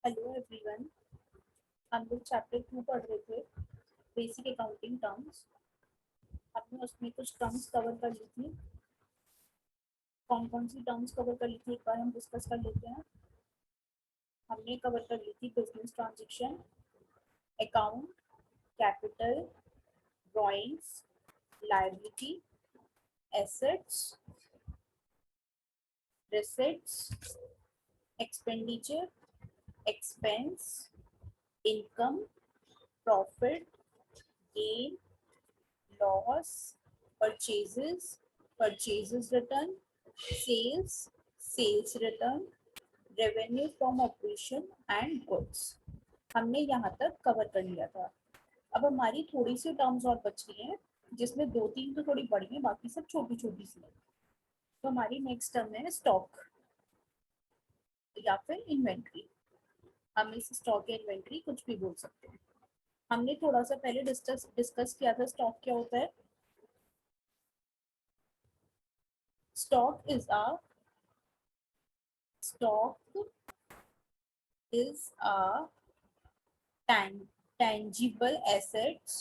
Hello everyone. हम लोग chapter 2 पढ़ रहे थे, बेसिक अकाउंटिंग टर्म्स। हमने उसमें कुछ टर्म्स कवर कर ली थी। कौन कौन सी टर्म्स कवर कर ली थी एक बार हम डिस्कस कर लेते हैं। हमने कवर कर ली थी business transaction, account, capital, drawings, liability, assets, receipts, expenditure, expense, income, profit, gain, loss, purchases, purchases return, sales, sales return, revenue from operation and goods. हमने यहाँ तक कवर कर लिया था। अब हमारी थोड़ी सी टर्म्स और बच गई हैं, जिसमें दो तीन तो थोड़ी बड़ी हैं, बाकी सब छोटी छोटी सी हैं। तो हमारी नेक्स्ट टर्म है स्टॉक या फिर इन्वेंट्री। हम इस स्टॉक या इन्वेंट्री कुछ भी बोल सकते हैं। हमने थोड़ा सा पहले डिस्कस किया था स्टॉक क्या होता है। Stock is a stock is a tangible asset.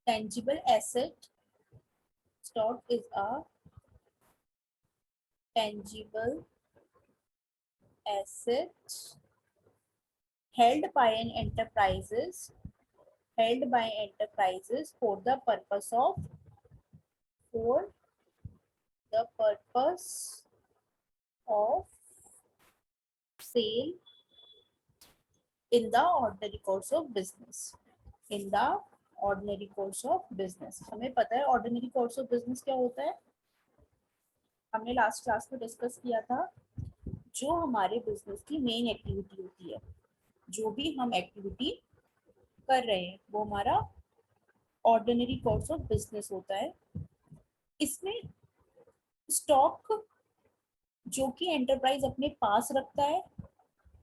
Tangible asset. Stock is a tangible asset held by an enterprises for the purpose of sale in the ordinary course of business. In the ordinary course of business. हमें पता है ordinary course of business क्या होता है। हमने last class में discuss किया था। जो हमारे बिजनेस की मेन एक्टिविटी होती है, जो भी हम एक्टिविटी कर रहे हैं, वो हमारा ऑर्डिनरी कोर्स ऑफ बिजनेस होता है। इसमें स्टॉक जो कि एंटरप्राइज अपने पास रखता है,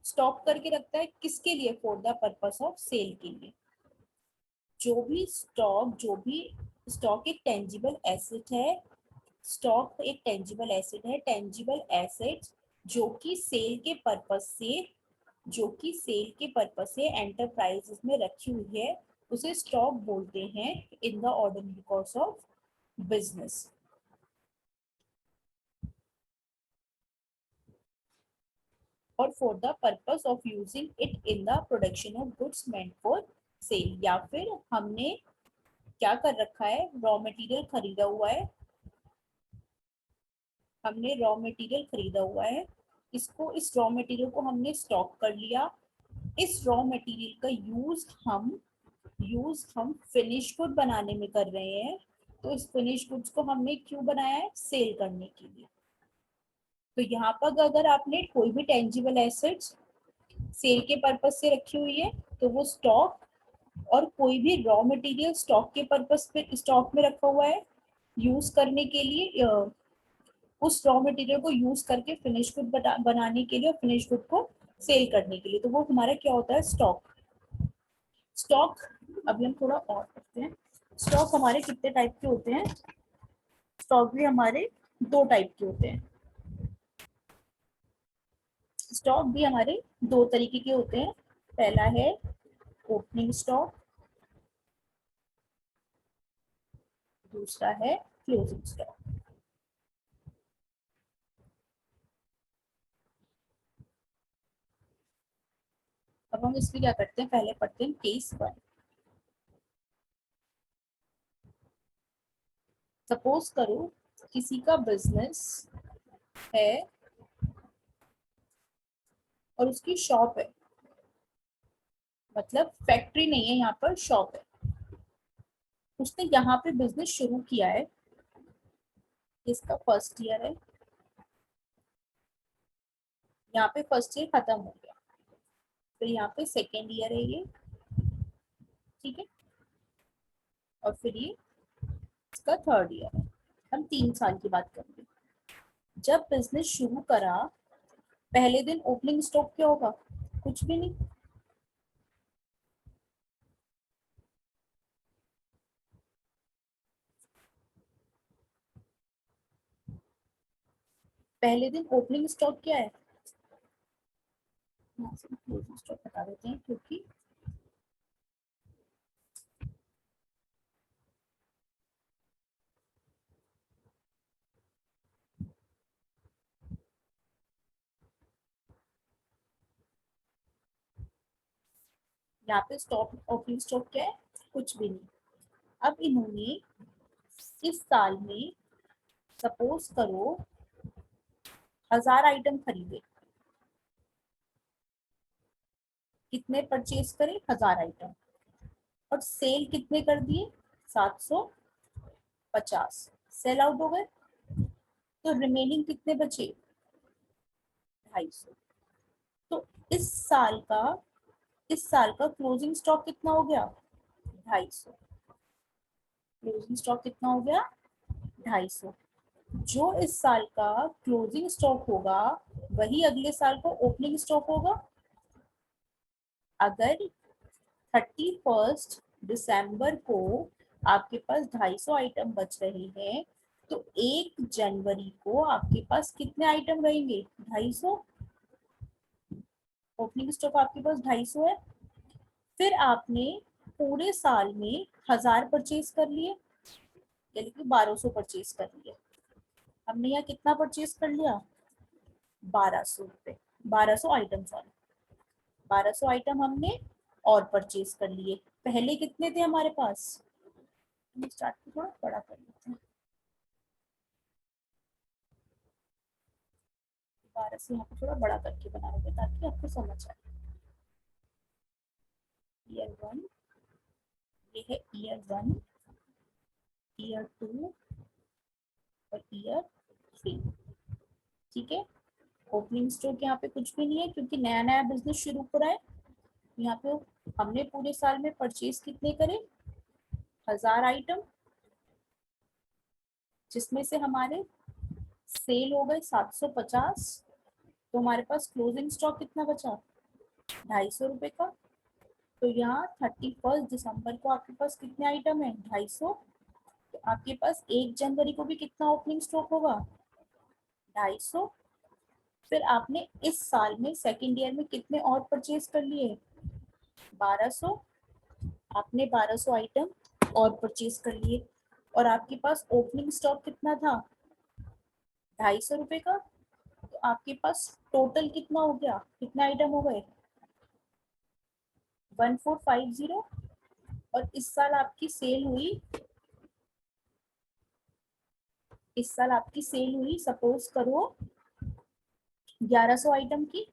स्टॉक करके रखता है किसके लिए? For the purpose of sale के लिए। जो भी स्टॉक एक टेंजिबल एसेट है। स्टॉक एक टेंजिबल एसेट है। टेंजिबल एसेट जो कि सेल के पर्पस से एंटरप्राइजेस में रखी हुई है, उसे स्टॉक बोलते हैं in the ordinary course of business. और for the purpose of using it in the production of goods meant for sale. या फिर हमने क्या कर रखा है, रॉ मटेरियल खरीदा हुआ है। हमने रॉ मटेरियल खरीदा हुआ है, इस रॉ मटेरियल को हमने स्टॉक कर लिया। इस रॉ मटेरियल का यूज हम फिनिश गुड बनाने में कर रहे हैं। तो इस फिनिश गुड्स को हमने क्यों बनाया है? सेल करने के लिए। तो यहाँ पर अगर आपने कोई भी टेंजिबल एसेट्स सेल के पर्पस से रखी हुई है, तो वो स्टॉक, और कोई भी रॉ मटेरियल स्टॉक के पर्पस पे स्टॉक में रखा हुआ है यूज करने के लिए, उस रॉ मटेरियल को यूज करके फिनिश गुड बनाने के लिए और फिनिश गुड को सेल करने के लिए, तो वो हमारा क्या होता है? स्टॉक। अभी हम थोड़ा और करते हैं। स्टॉक हमारे कितने टाइप के होते हैं? स्टॉक भी हमारे दो टाइप के होते हैं। स्टॉक भी हमारे दो तरीके के होते हैं। पहला है ओपनिंग स्टॉक, दूसरा है क्लोजिंग स्टॉक। अब हम इसमें क्या करते हैं, पहले पढ़ते हैं केस 1। सपोज करो किसी का बिजनेस है और उसकी शॉप है, मतलब फैक्ट्री नहीं है, यहाँ पर शॉप है। उसने यहाँ पे बिजनेस शुरू किया है, इसका फर्स्ट ईयर है। यहाँ पे फर्स्ट ईयर खत्म हो गया, फिर यहाँ पे सेकेंड ईयर है ये, ठीक है, और फिर ये इसका थर्ड ईयर है। हम 3 साल की बात करेंगे। जब बिजनेस शुरू करा, पहले दिन ओपनिंग स्टॉक क्या होगा? कुछ भी नहीं। पहले दिन ओपनिंग स्टॉक क्या है? यहाँ से क्लोजिंग स्टॉक बता देते हैं, क्योंकि यहाँ पे स्टॉक ओपनिंग स्टॉक क्या है, कुछ भी नहीं। अब इन्होंने इस साल में सपोज करो 1000 आइटम खरीदे, कितने परचेज करे, 1000 आइटम, और सेल कितने कर दिए, 750, सेल आउट हो गए, तो रिमेनिंग कितने बचे, 250। तो इस साल का क्लोजिंग स्टॉक कितना हो गया, 250। क्लोजिंग स्टॉक कितना हो गया, 250। जो इस साल का क्लोजिंग स्टॉक होगा वही अगले साल का ओपनिंग स्टॉक होगा। अगर 31 दिसंबर को आपके पास 250 आइटम बच रहे हैं, तो 1 जनवरी को आपके पास कितने आइटम रहेंगे, 250। ओपनिंग स्टॉक आपके पास 250 है। फिर आपने पूरे साल में 1000 परचेज कर लिए, यानी कि 1200 परचेज कर लिए। हमने यहाँ कितना परचेज कर लिया, 1200 रुपए, 1200 आइटम, सॉरी 1200 आइटम हमने और परचेज कर लिए। पहले कितने थे हमारे पास, स्टार्ट को थोड़ा बड़ा कर लेते हैं, 1200 यहाँ पे थोड़ा बड़ा करके बनाएंगे ताकि आपको समझ आए। ईयर वन, ये है ईयर वन, ईयर टू और ईयर थ्री। ठीक है, ओपनिंग स्टॉक यहाँ पे कुछ भी नहीं है क्योंकि नया नया बिजनेस शुरू हो रहा है। यहाँ पे हमने पूरे साल में परचेज कितने करे, 1000 आइटम, जिसमें से हमारे सेल हो गए 750। तो हमारे पास क्लोजिंग स्टॉक कितना बचा, 250 रुपए का। तो यहाँ 31 दिसंबर को आपके पास कितने आइटम है, 250। तो आपके पास 1 जनवरी को भी कितना ओपनिंग स्टॉक होगा, 250। फिर आपने इस साल में सेकेंड ईयर में कितने और परचेज कर लिए, 1200। आपने 1200 आइटम और परचेज कर लिए, और आपके पास ओपनिंग स्टॉक कितना था, 250 रुपए का। तो आपके पास टोटल कितना हो गया, कितने आइटम हो गए, 1450। और इस साल आपकी सेल हुई सपोज करो 1100 आइटम की।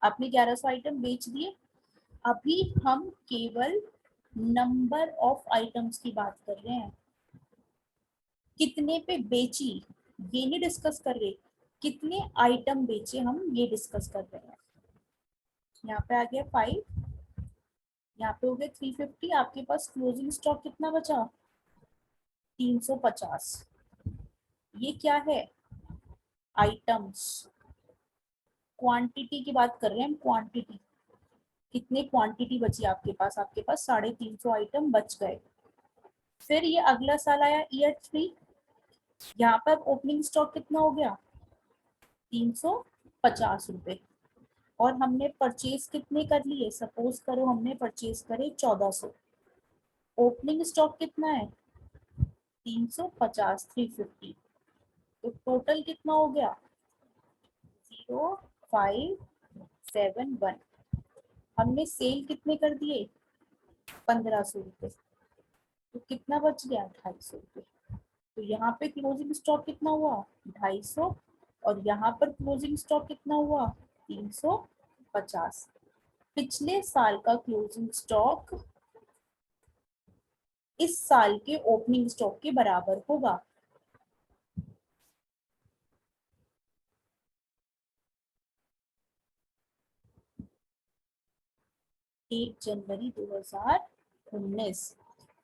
आपने 1100 आइटम बेच दिए। अभी हम केवल नंबर ऑफ आइटम्स की बात कर रहे हैं, कितने पे बेची ये नहीं डिस्कस कर रहे, कितने आइटम बेचे हम ये डिस्कस कर रहे हैं। यहाँ पे आ गया 5, यहाँ पे हो गया 350। आपके पास क्लोजिंग स्टॉक कितना बचा, 350। ये क्या है, आइटम्स, क्वांटिटी की बात कर रहे हैं हम, क्वांटिटी, कितने क्वांटिटी बची आपके पास 350 आइटम बच गए। फिर ये अगला साल आया ईयर थ्री, यहाँ पर ओपनिंग स्टॉक कितना हो गया, 350 रुपए। और हमने परचेज कितने कर लिए, सपोज करो हमने परचेज करे 1400। ओपनिंग स्टॉक कितना है, 350, 350। तो टोटल कितना हो गया, 0571। हमने सेल कितने कर दिए, 1500 रुपए। तो कितना बच गया, 250 रुपए। तो यहाँ पे क्लोजिंग स्टॉक कितना हुआ, 250। और यहाँ पर क्लोजिंग स्टॉक कितना हुआ, 350। पिछले साल का क्लोजिंग स्टॉक इस साल के ओपनिंग स्टॉक के बराबर होगा। 1 जनवरी 2019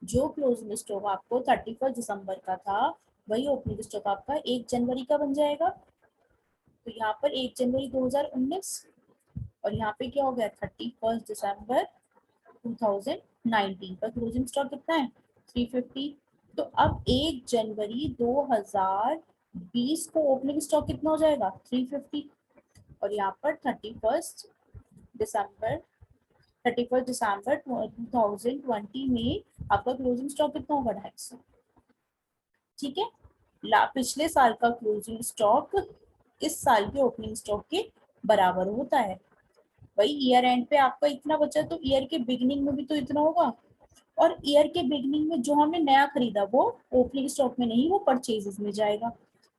जो क्लोजिंग स्टॉक आपको 31 दिसंबर का था, वही ओपनिंग स्टॉक आपका 1 जनवरी का बन जाएगा। तो यहाँ पर 1 जनवरी 2019, और यहाँ पे क्या हो गया, 31 दिसंबर 2019 का क्लोजिंग स्टॉक कितना है, 350। तो अब 1 जनवरी 2020 को ओपनिंग स्टॉक कितना हो जाएगा, 350। और यहाँ पर दिसंबर 31 दिसंबर 2020 में आपका क्लोजिंग स्टॉक कितना होगा? 250। ठीक है, पिछले साल का क्लोजिंग स्टॉक इस साल के ओपनिंग स्टॉक के बराबर होता है। भाई ईयर एंड पे आपका इतना बचा तो ईयर के बिगनिंग में भी तो इतना होगा। और ईयर के बिगनिंग में जो हमने नया खरीदा वो ओपनिंग स्टॉक में नहीं, वो परचेजेस में जाएगा।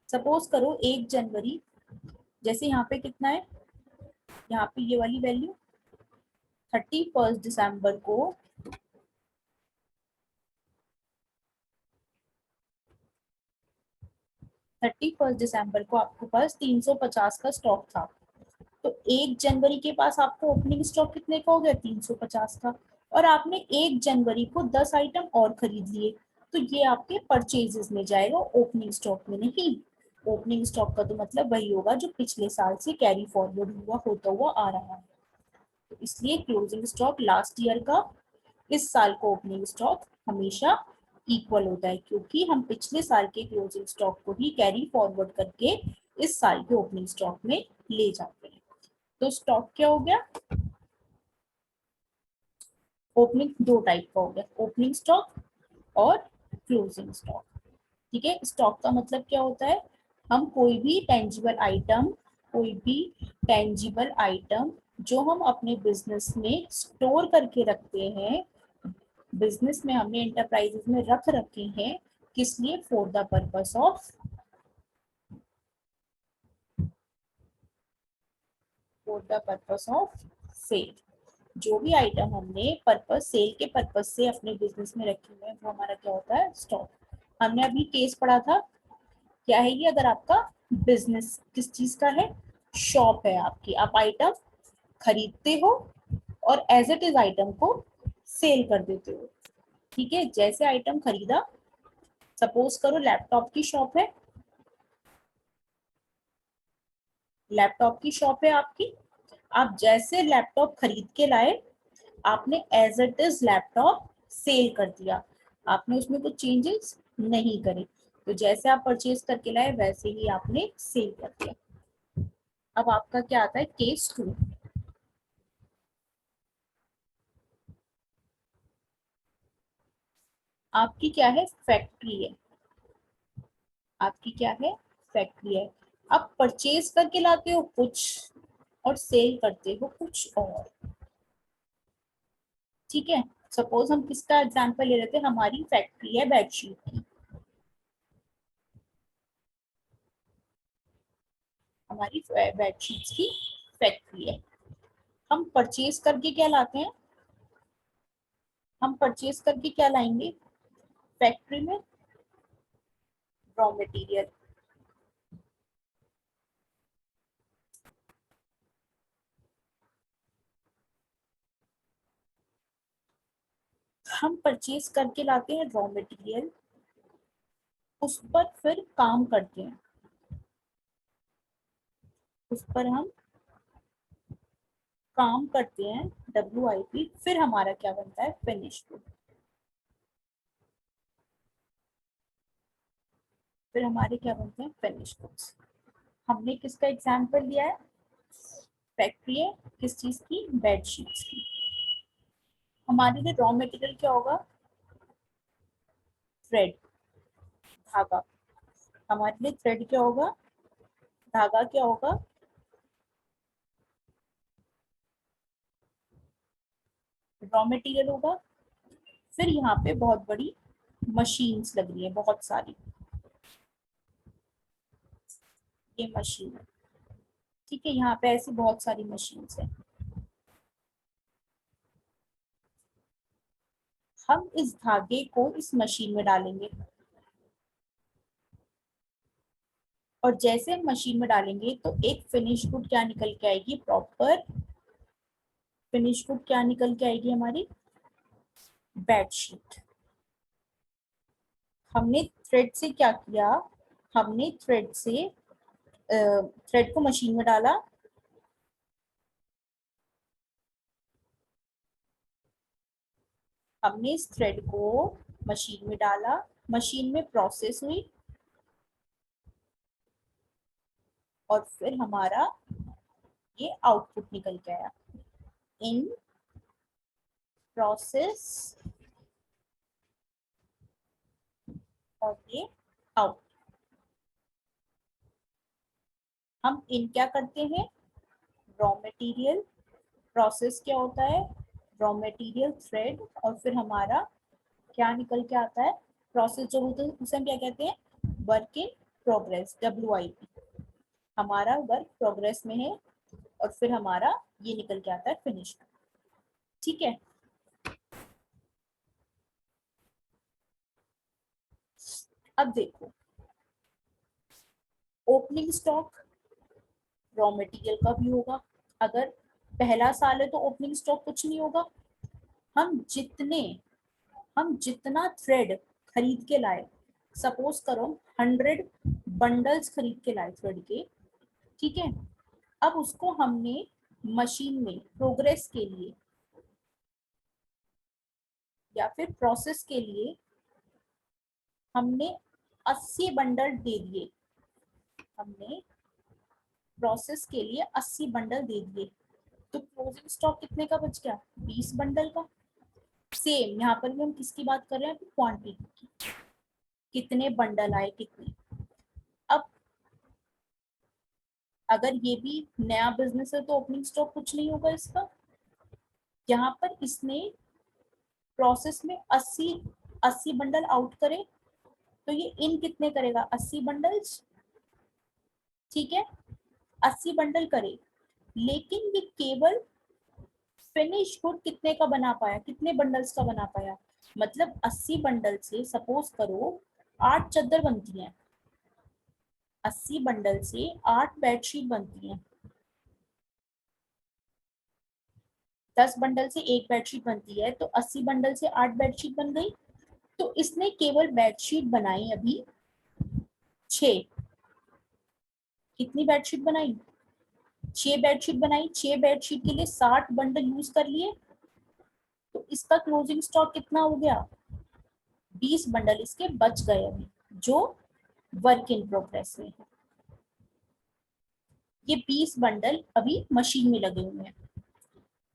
सपोज करो 1 जनवरी, जैसे यहाँ पे कितना है, यहाँ पे ये वाली वैल्यू 31 दिसंबर को 31 दिसंबर को आपके पास 350 का स्टॉक था। तो 1 जनवरी के पास आपको ओपनिंग स्टॉक कितने का हो गया? 350 का। और आपने 1 जनवरी को 10 आइटम और खरीद लिए, तो ये आपके परचेजेस में जाएगा, ओपनिंग स्टॉक में नहीं। ओपनिंग स्टॉक का तो मतलब वही होगा जो पिछले साल से कैरी फॉरवर्ड हुआ होता हुआ आ रहा है। तो इसलिए क्लोजिंग स्टॉक लास्ट ईयर का इस साल को ओपनिंग स्टॉक हमेशा इक्वल होता है, क्योंकि हम पिछले साल के क्लोजिंग स्टॉक को ही कैरी फॉरवर्ड करके इस साल के ओपनिंग स्टॉक में ले जाते हैं। तो स्टॉक क्या हो गया? ओपनिंग दो टाइप का हो गया, ओपनिंग स्टॉक और क्लोजिंग स्टॉक। ठीक है, स्टॉक का मतलब क्या होता है? हम कोई भी टेंजिबल आइटम जो हम अपने बिजनेस में स्टोर करके रखते हैं, बिजनेस में हमने एंटरप्राइजेस में रख रखे हैं, किस लिए? For the purpose of sale. जो भी आइटम हमने सेल के पर्पस से अपने बिजनेस में रखे हुए हैं वो हमारा क्या होता है? स्टॉक। हमने अभी केस पढ़ा था, क्या है ये? अगर आपका बिजनेस किस चीज का है, शॉप है आपकी, आप आइटम खरीदते हो और एज इट इज आइटम को सेल कर देते हो। ठीक है, जैसे आइटम खरीदा, सपोज करो लैपटॉप की शॉप है, लैपटॉप की शॉप है आपकी, आप जैसे लैपटॉप खरीद के लाए, आपने as it is laptop sell कर दिया, आपने उसमें कुछ चेंजेस नहीं करे। तो जैसे आप परचेज करके लाए वैसे ही आपने सेल कर दिया। अब आपका क्या आता है? केस 2। आपकी क्या है? फैक्ट्री है। आपकी क्या है? फैक्ट्री है। आप परचेज करके लाते हो कुछ और सेल करते हो कुछ और। ठीक है, सपोज हम किसका एग्जांपल ले लेते हैं, हमारी फैक्ट्री है बेडशीट की। हमारी बेडशीट्स की फैक्ट्री है। हम परचेज करके क्या लाते हैं? हम परचेज करके क्या लाएंगे फैक्ट्री में? Raw material. हम परचेज करके लाते हैं रॉ मटेरियल, उस पर फिर काम करते हैं, उस पर हम काम करते हैं, WIP, फिर हमारा क्या बनता है? Finish good. फिर हमारे क्या बनते हैं? Finish goods. हमने किसका एग्जाम्पल दिया है? फैक्ट्री है, किस चीज की? बेडशीट्स की। हमारे लिए रॉ मटेरियल क्या होगा? थ्रेड, धागा। हमारे लिए थ्रेड क्या होगा? धागा क्या होगा? रॉ मटेरियल होगा। फिर यहाँ पे बहुत बड़ी मशीन्स लग रही है, बहुत सारी, ये मशीन है। ठीक है, यहाँ पे ऐसी बहुत सारी मशीन्स हैं। हम इस धागे को इस मशीन में डालेंगे, और जैसे हम मशीन में डालेंगे तो एक फिनिश गुड क्या निकल के आएगी? प्रॉपर फिनिश गुड क्या निकल के आएगी? हमारी बेडशीट। हमने थ्रेड से क्या किया? हमने थ्रेड को मशीन में डाला, हमने इस थ्रेड को मशीन में डाला, मशीन में प्रोसेस हुई, और फिर हमारा ये आउटपुट निकल के आया। इन प्रोसेस और ये आउट। हम इन क्या करते हैं, रॉ मटेरियल, प्रोसेस क्या होता है, रॉ मटेरियल थ्रेड, और फिर हमारा क्या निकल के आता है, प्रोसेस जो होता है उसे हम क्या कहते हैं, वर्क इन प्रोग्रेस, WIP। हमारा वर्क प्रोग्रेस में है और फिर हमारा ये निकल के आता है फिनिश। ठीक है, अब देखो ओपनिंग स्टॉक रॉ मटेरियल का भी होगा। अगर पहला साल है तो ओपनिंग स्टॉक कुछ नहीं होगा। हम जितने हम जितना थ्रेड खरीद के लाए, सपोज करो 100 बंडल्स खरीद के लाए थ्रेड के, ठीक है, अब उसको हमने मशीन में प्रोग्रेस के लिए या फिर प्रोसेस के लिए हमने 80 बंडल दे दिए, हमने प्रोसेस के लिए 80 बंडल दे दिए, तो क्लोजिंग स्टॉक कितने का बच गया, 20 बंडल का। सेम यहाँ पर भी हम किसकी बात कर रहे हैं, क्वांटिटी की, कितने बंडल आए कितने। अब अगर ये भी नया बिजनेस है तो ओपनिंग स्टॉक कुछ नहीं होगा इसका। यहाँ पर इसने प्रोसेस में 80 बंडल आउट करे, तो ये इन कितने करेगा, 80 बंडल्स, ठीक है, 80 बंडल करे, लेकिन ये केवल फिनिश गुड कितने का बना पाया, कितने बंडल्स का बना पाया, मतलब 80 बंडल से सपोज करो 8 चादर बनती हैं, 80 बंडल से 8 बेडशीट बनती हैं, 10 बंडल से एक बेडशीट बनती है, तो 80 बंडल से 8 बेडशीट बन गई। तो इसने केवल बेडशीट बनाई अभी 6। कितनी बेडशीट बनाई, 6 बेडशीट बनाई, 6 बेडशीट के लिए 60 बंडल यूज कर लिए, तो इसका क्लोजिंग स्टॉक कितना हो गया, 20 बंडल इसके बच गए अभी, जो वर्क इन प्रोग्रेस में है। ये 20 बंडल अभी मशीन में लगे हुए हैं,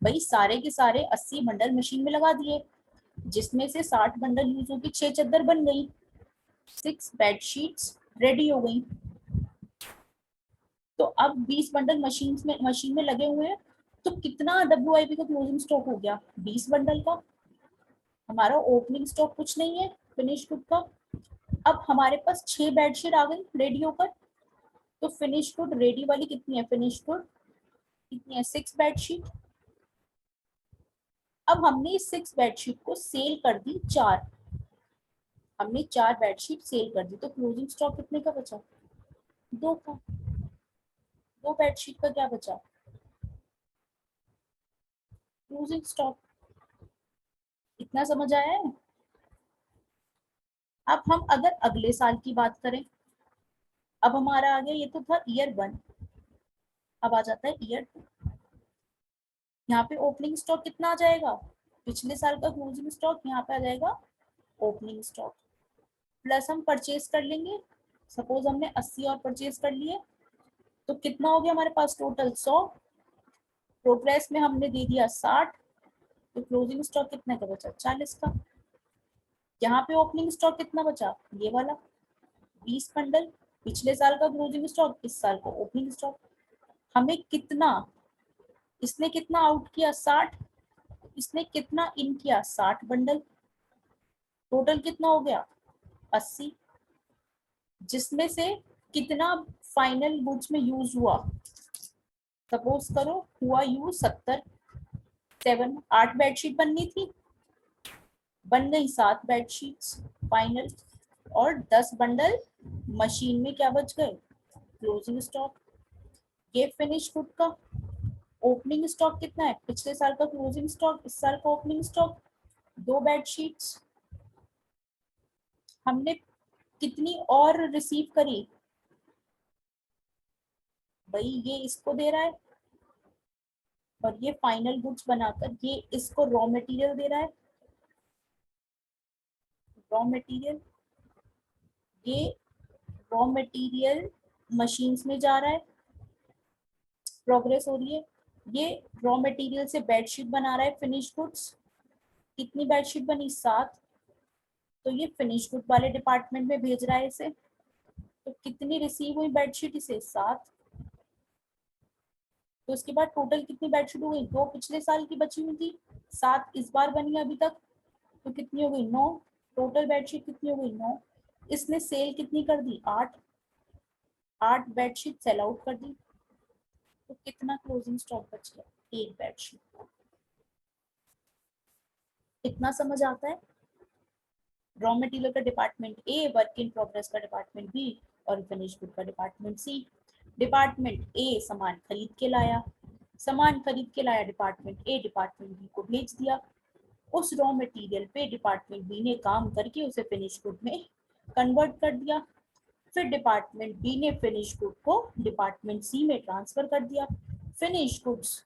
भाई सारे के सारे 80 बंडल मशीन में लगा दिए, जिसमें से 60 बंडल यूज होकर 6 चादर बन गई, 6 बेडशीट्स रेडी हो गई। तो अब 20 बंडल मशीन में लगे हुए हैं, तो कितना WIP का क्लोजिंग स्टॉक हो गया, 20 बंडल का। हमारा ओपनिंग स्टॉक कुछ नहीं है फिनिश गुड का। अब हमारे पास 6 बेडशीट आ गई रेडी होकर, तो फिनिश गुड रेडी वाली कितनी है, फिनिश गुड कितनी है, 6 बेडशीट। अब हमने इस 6 बेडशीट को सेल कर दी 4, हमने 4 बेडशीट सेल कर दी, तो क्लोजिंग स्टॉक कितने का बचा, 2 का। 2 बेडशीट का क्या बचा, क्लोजिंग स्टॉक। इतना समझ आया है। अब हम अगर अगले साल की बात करें, अब हमारा आ गया, ये तो था ईयर 1, अब आ जाता है ईयर 2। यहाँ पे ओपनिंग स्टॉक कितना आ जाएगा, पिछले साल का क्लोजिंग स्टॉक यहाँ पे आ जाएगा ओपनिंग स्टॉक, प्लस हम परचेज कर लेंगे, सपोज हमने 80 और परचेज कर लिए, तो कितना हो गया हमारे पास टोटल 100, प्रोग्रेस में हमने दे दिया 60, तो क्लोजिंग स्टॉक कितने का बचा, 40 का। यहाँ पे ओपनिंग स्टॉक कितना बचा, ये वाला 20 बंडल, पिछले साल का क्लोजिंग स्टॉक, इस साल का ओपनिंग स्टॉक। हमें कितना, इसने कितना आउट किया 60, इसने कितना इन किया 60 बंडल, टोटल कितना हो गया 80, जिसमें से कितना फाइनल गुड्स में यूज हुआ, सपोज करो हुआ यूज 70, 8 बेडशीट बननी थी, बन गई 7 बेडशीट्स फाइनल, और 10 बंडल मशीन में क्या बच गए, क्लोजिंग स्टॉक। ये फिनिश गुड का ओपनिंग स्टॉक कितना है, पिछले साल का क्लोजिंग स्टॉक, इस साल का ओपनिंग स्टॉक 2 बेडशीट्स। हमने कितनी और रिसीव करी, भाई ये इसको दे रहा है, और ये फाइनल गुड्स बनाकर ये इसको रॉ मटेरियल दे रहा है, रॉ मटेरियल, ये रॉ मटेरियल मशीन्स में जा रहा है, प्रोग्रेस हो रही है, ये रॉ मटेरियल से बेडशीट बना रहा है, फिनिश गुड्स। कितनी बेडशीट बनी? 7। तो ये फिनिश गुड वाले डिपार्टमेंट में भेज रहा है इसे। तो कितनी रिसीव हुई बेडशीट? इसे 7। तो उसके बाद टोटल कितनी बेडशीट हो गई? 2 पिछले साल की बची हुई थी, 7 इस बार बनी है अभी तक। तो कितनी हो गई? 9। टोटल बेडशीट कितनी हो गई? 9। इसने सेल कितनी कर दी? 8। 8 बेडशीट सेल आउट कर दी। तो कितना क्लोजिंग स्टॉक बच गया? 1 बेडशीट। इतना समझ आता है? रॉ मटेरियल का department A, work in progress का डिपार्टमेंट बी और फिनिश गुड का डिपार्टमेंट सी। डिपार्टमेंट ए सामान खरीद के लाया, सामान खरीद के लाया डिपार्टमेंट ए, डिपार्टमेंट बी को भेज दिया। उस रॉ मटेरियल पे डिपार्टमेंट बी ने काम करके उसे फिनिश गुड में कन्वर्ट कर दिया। फिर डिपार्टमेंट बी ने फिनिश गुड को डिपार्टमेंट सी में ट्रांसफर कर दिया। फिनिश गुड्स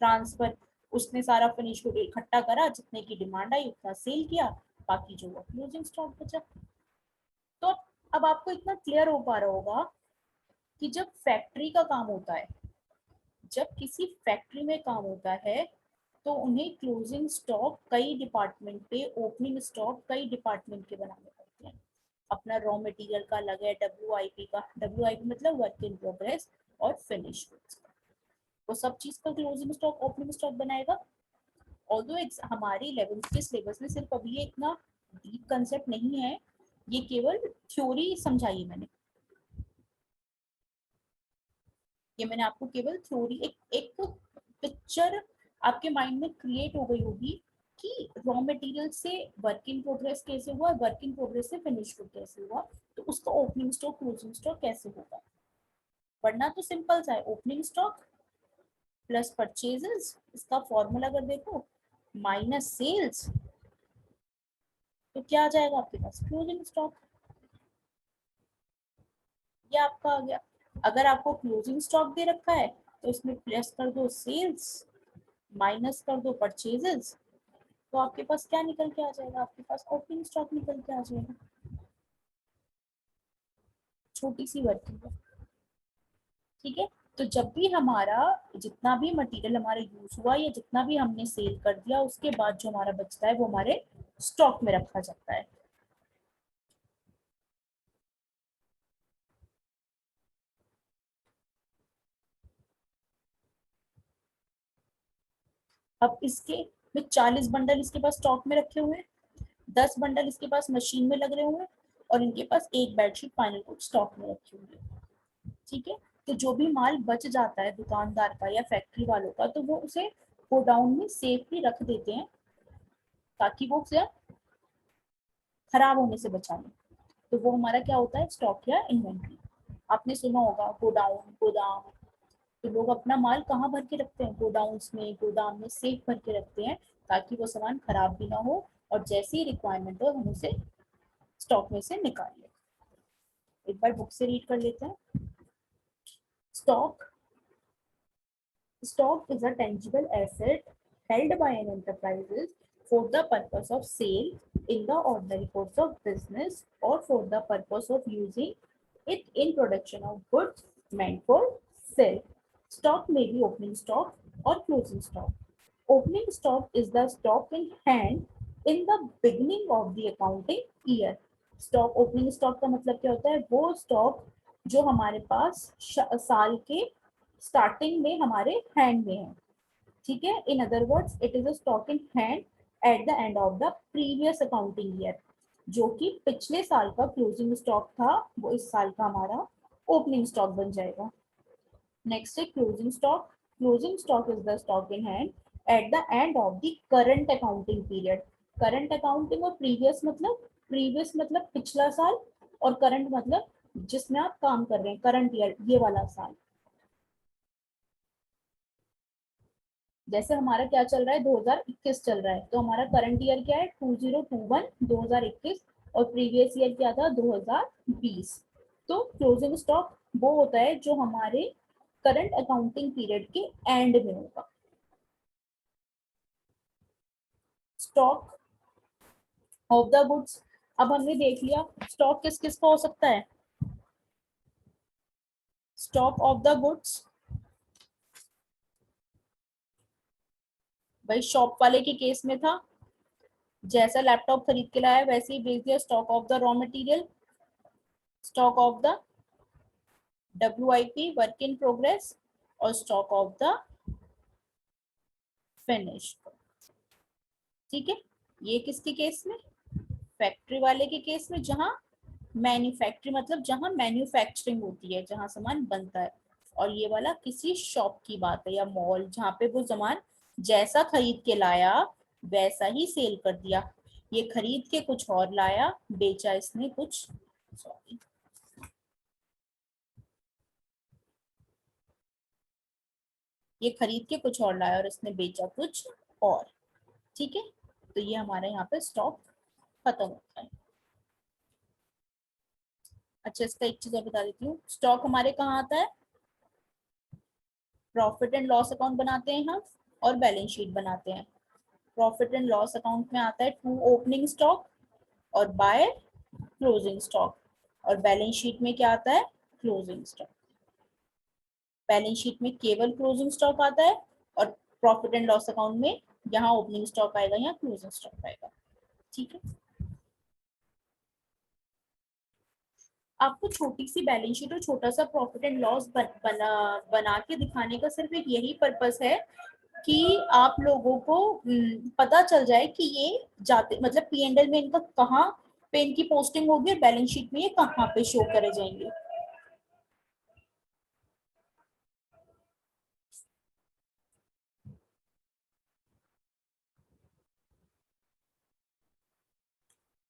ट्रांसफर, उसने सारा फिनिश गुड इकट्ठा करा, जितने की डिमांड आई उतना सेल किया, बाकी जो वो क्लोजिंग स्टॉक बचा। तो अब आपको इतना क्लियर हो पा रहा होगा कि जब फैक्ट्री का काम होता है, जब किसी फैक्ट्री में काम होता है, तो उन्हें क्लोजिंग स्टॉक कई डिपार्टमेंट पे, ओपनिंग स्टॉक कई डिपार्टमेंट के बनाने पड़ते हैं। अपना रॉ मटेरियल का अलग है, WIP का, WIP मतलब वर्क इन प्रोग्रेस, और फिनिश गुड्स का, वो सब चीज का क्लोजिंग स्टॉक ओपनिंग स्टॉक बनाएगा। ऑल्दो हमारे 11th के सिलेबस में सिर्फ अभी ये इतना डीप कंसेप्ट नहीं है, ये केवल थ्योरी समझाई है मैंने। ये मैंने आपको केवल थ्योरी, एक पिक्चर आपके माइंड में क्रिएट हो गई होगी कि रॉ मटेरियल से वर्क इन प्रोग्रेस कैसे हुआ, वर्क इन प्रोग्रेस से फिनिश गुड कैसे हुआ, तो उसका ओपनिंग स्टॉक क्लोजिंग स्टॉक कैसे होगा। वरना तो सिंपल सा है, ओपनिंग स्टॉक प्लस परचेजेस, इसका फॉर्मूला अगर देखो, माइनस सेल्स, तो क्या आ जाएगा आपके पास? Closing stock. ये आपका आ गया। अगर आपको क्लोजिंग स्टॉक दे रखा है तो इसमें प्लस कर दो सेल्स, माइनस कर दो परचेजेस, तो आपके पास क्या निकल के आ जाएगा? आपके पास ओपनिंग स्टॉक निकल के आ जाएगा। छोटी सी वर्किंग है, ठीक है। तो जब भी हमारा जितना भी मटेरियल हमारा यूज हुआ या जितना भी हमने सेल कर दिया, उसके बाद जो हमारा बचता है वो हमारे स्टॉक में रखा जाता है। अब इसके में 40 बंडल इसके पास स्टॉक में रखे हुए हैं, 10 बंडल इसके पास मशीन में लग रहे हुए हैं, और इनके पास एक बेडशीट फाइनल कोट स्टॉक में रखी हुई है, ठीक है। तो जो भी माल बच जाता है दुकानदार का या फैक्ट्री वालों का, तो वो उसे गोडाउन में सेफली रख देते हैं, ताकि वो उसे खराब होने से बचा ले। तो वो हमारा क्या होता है? स्टॉक या इन्वेंट्री। आपने सुना होगा गोडाउन, गोदाम। तो लोग अपना माल कहाँ भर के रखते हैं? गोडाउन्स में, गोदाम में सेफ भर के रखते हैं, ताकि वो सामान खराब भी ना हो, और जैसे ही रिक्वायरमेंट हो हम उसे स्टॉक में से निकाल लें। एक बार बुक से रीड कर लेते हैं। Stock, stock is a tangible asset held by an enterprise for the purpose of sale in the ordinary course of business, or for the purpose of using it in production of goods meant for sale. Stock may be opening stock or closing stock. Opening stock is the stock in hand in the beginning of the accounting year. Stock, opening stock का मतलब क्या होता है? वो stock जो हमारे पास साल के स्टार्टिंग में हमारे हैंड में है, ठीक है। In other words, it is a stock in hand at the end of the previous accounting year, जो कि पिछले साल का क्लोजिंग स्टॉक था, वो इस साल का हमारा ओपनिंग स्टॉक बन जाएगा। नेक्स्ट है closing stock. Closing stock is the stock in hand at the end of the current accounting period. Current accounting और प्रीवियस मतलब पिछला साल, और करंट मतलब जिसमें आप काम कर रहे हैं, करंट ईयर, ये वाला साल। जैसे हमारा क्या चल रहा है? 2021 चल रहा है, तो हमारा करंट ईयर क्या है? 2021, 2021, और प्रीवियस ईयर क्या था? 2020। तो क्लोजिंग स्टॉक वो होता है जो हमारे करंट अकाउंटिंग पीरियड के एंड में होगा। स्टॉक ऑफ द गुड्स, अब हमने देख लिया स्टॉक किस किस का हो सकता है। स्टॉक ऑफ द गुड्स भाई शॉप वाले के केस में था, जैसा लैपटॉप खरीद के लाया वैसे ही बेच दिया, stock of the raw material, stock of the WIP work in progress, और स्टॉक ऑफ द फिनिश। ठीक है, ये किसके केस में, फैक्ट्री वाले के केस में, जहां मैन्युफैक्चरिंग मतलब जहां मैन्युफैक्चरिंग होती है, जहां सामान बनता है। और ये वाला किसी शॉप की बात है या मॉल, जहां पे वो सामान जैसा खरीद के लाया वैसा ही सेल कर दिया। ये खरीद के कुछ और लाया, बेचा इसने कुछ, सॉरी, ये खरीद के कुछ और लाया और इसने बेचा कुछ और। ठीक है, तो ये हमारे यहाँ पे स्टॉक खत्म होता है। अच्छा, इसका एक चीज और बता देती हूँ, स्टॉक हमारे कहाँ आता है, प्रॉफिट एंड लॉस अकाउंट बनाते हैं हम और बैलेंस शीट बनाते हैं। प्रॉफिट एंड लॉस अकाउंट में आता है टू ओपनिंग स्टॉक और बाय क्लोजिंग स्टॉक, और बैलेंस शीट में क्या आता है, क्लोजिंग स्टॉक। बैलेंस शीट में केवल क्लोजिंग स्टॉक आता है, और प्रॉफिट एंड लॉस अकाउंट में यहाँ ओपनिंग स्टॉक आएगा, यहाँ क्लोजिंग स्टॉक आएगा। ठीक है, आपको छोटी सी बैलेंस शीट और छोटा सा प्रॉफिट एंड लॉस बना के दिखाने का सिर्फ एक यही पर्पस है कि आप लोगों को पता चल जाए कि ये जाते मतलब P&L में इनका कहाँ पे इनकी पोस्टिंग होगी और बैलेंस शीट में ये कहाँ पे शो करे जाएंगे।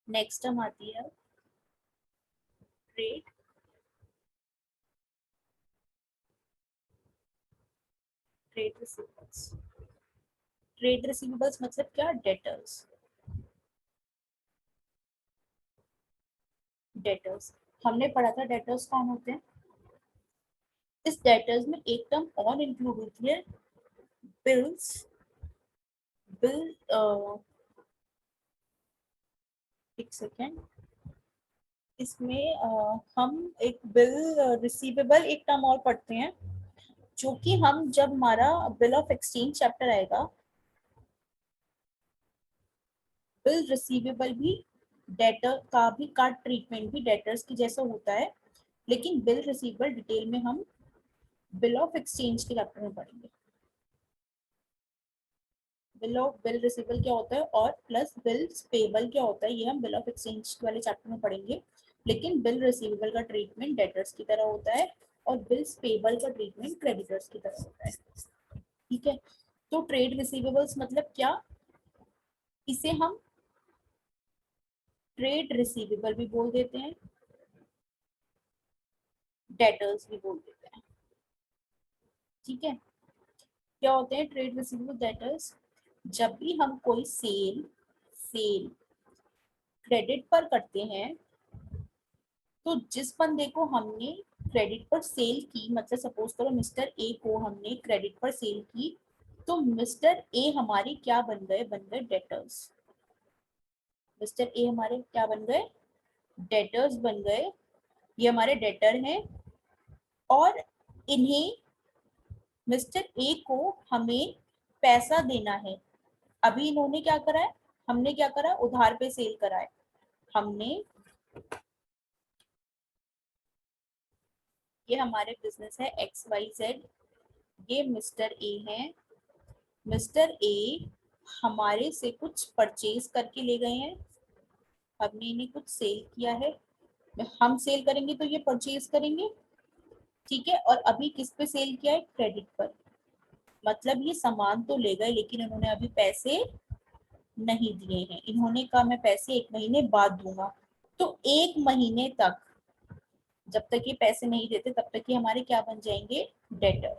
नेक्स्ट हम आती है trade trade receivables. Trade receivables मतलब क्या, डेटर्स। डेटर्स, हमने पढ़ा था डेटर्स कौन होते हैं। इस डेटर्स में एक टर्म और इंक्लूड होती है, बिल्स। बिल एक सेकेंड, इसमें हम एक बिल रिसीवेबल एक टर्म और पढ़ते हैं, जो कि हम जब हमारा बिल ऑफ एक्सचेंज चैप्टर आएगा, बिल रिसीवेबल भी डेटर का ट्रीटमेंट भी डेटर्स की जैसा होता है, लेकिन बिल रिसीवेबल डिटेल में हम बिल ऑफ एक्सचेंज के चैप्टर में पढ़ेंगे। बिल रिसीवेबल क्या होता है और प्लस बिल पेबल क्या होता है, ये हम बिल ऑफ एक्सचेंज वाले चैप्टर में पढ़ेंगे। लेकिन बिल रिसीवेबल का ट्रीटमेंट डेटर्स की तरह होता है और बिल्स पेबल का ट्रीटमेंट क्रेडिटर्स की तरह होता है। ठीक है, तो ट्रेड रिसीवेबल्स मतलब क्या, इसे हम ट्रेड रिसीवेबल भी बोल देते हैं, डेटर्स भी बोल देते हैं। ठीक है, क्या होते हैं ट्रेड रिसीवेबल डेटर्स, जब भी हम कोई सेल सेल क्रेडिट पर करते हैं, तो जिस बंदे को हमने क्रेडिट पर सेल की, मतलब सपोज करो मिस्टर ए को हमने क्रेडिट पर सेल की, तो मिस्टर ए हमारे क्या बन गए, बन गए डेटर्स। मिस्टर ए हमारे क्या बन गए, डेटर्स बन गए। ये हमारे डेटर हैं और इन्हें मिस्टर ए को हमें पैसा देना है। अभी इन्होंने क्या करा है, हमने क्या करा, उधार पे सेल करा है। हमने, ये हमारे बिजनेस है XYZ, ये मिस्टर ए है। मिस्टर ए हमारे से कुछ परचेज करके ले गए हैं, हमने इन्हें कुछ सेल किया है, हम सेल करेंगे तो ये परचेज करेंगे। ठीक है, और अभी किस पे सेल किया है, क्रेडिट पर, मतलब ये सामान तो ले गए लेकिन इन्होंने अभी पैसे नहीं दिए हैं। इन्होंने कहा मैं पैसे 1 महीने बाद दूंगा, तो 1 महीने तक जब तक ये पैसे नहीं देते तब तक ये हमारे क्या बन जाएंगे, डेटर।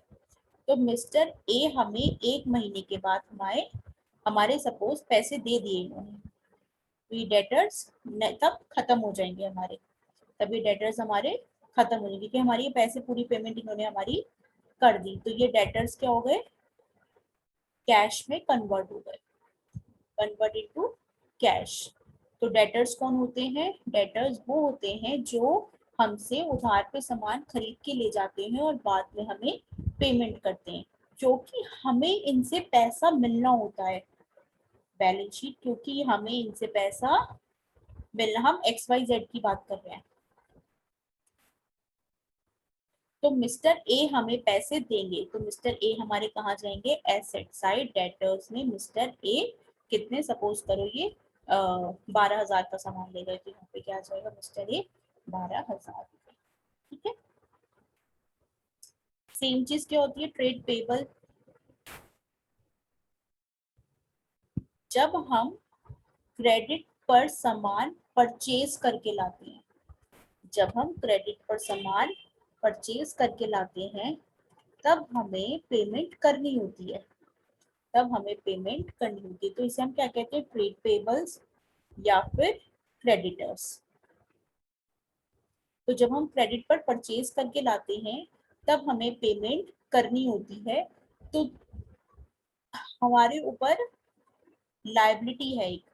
तो मिस्टर ए हमें 1 महीने के बाद हमारे हमारे सपोज पैसे दे दिए इन्होंने, तो ये डेटर्स तब खत्म हो जाएंगे हमारे, तब ये डेटर्स हमारे खत्म हो जाएंगे, क्योंकि हमारी ये पैसे पूरी पेमेंट इन्होंने हमारी कर दी, तो ये डेटर्स क्या हो गए, कैश में कन्वर्ट हो गए, कन्वर्ट इनटू कैश। तो डेटर्स कौन होते हैं, डेटर्स वो होते हैं जो हमसे उधार पे सामान खरीद के ले जाते हैं और बाद में हमें पेमेंट करते हैं। क्योंकि हमें इनसे पैसा मिलना होता है, बैलेंस शीट क्योंकि हमें इनसे पैसा मिलना, हम एक्स वाई जेड की बात कर रहे हैं। तो मिस्टर ए हमें पैसे देंगे, तो मिस्टर ए हमारे कहाँ जाएंगे, एसेट साइड डेटर्स में मिस्टर ए कितने, सपोज करो ये 12,000 का सामान ले गए, तो यहाँ पे क्या आ जाएगा, मिस्टर ए 12,000। ठीक है। सेम चीज क्या होती है, ट्रेड पेबल। जब हम क्रेडिट पर सामान परचेज करके लाते हैं, जब हम क्रेडिट पर सामान परचेज करके लाते हैं, तब हमें पेमेंट करनी होती है, तब हमें पेमेंट करनी होती है। तो इसे हम क्या कहते हैं, ट्रेड पेबल्स या फिर क्रेडिटर्स। तो जब हम क्रेडिट पर परचेज करके लाते हैं तब हमें पेमेंट करनी होती है। तो हमारे ऊपर लायबिलिटी है एक,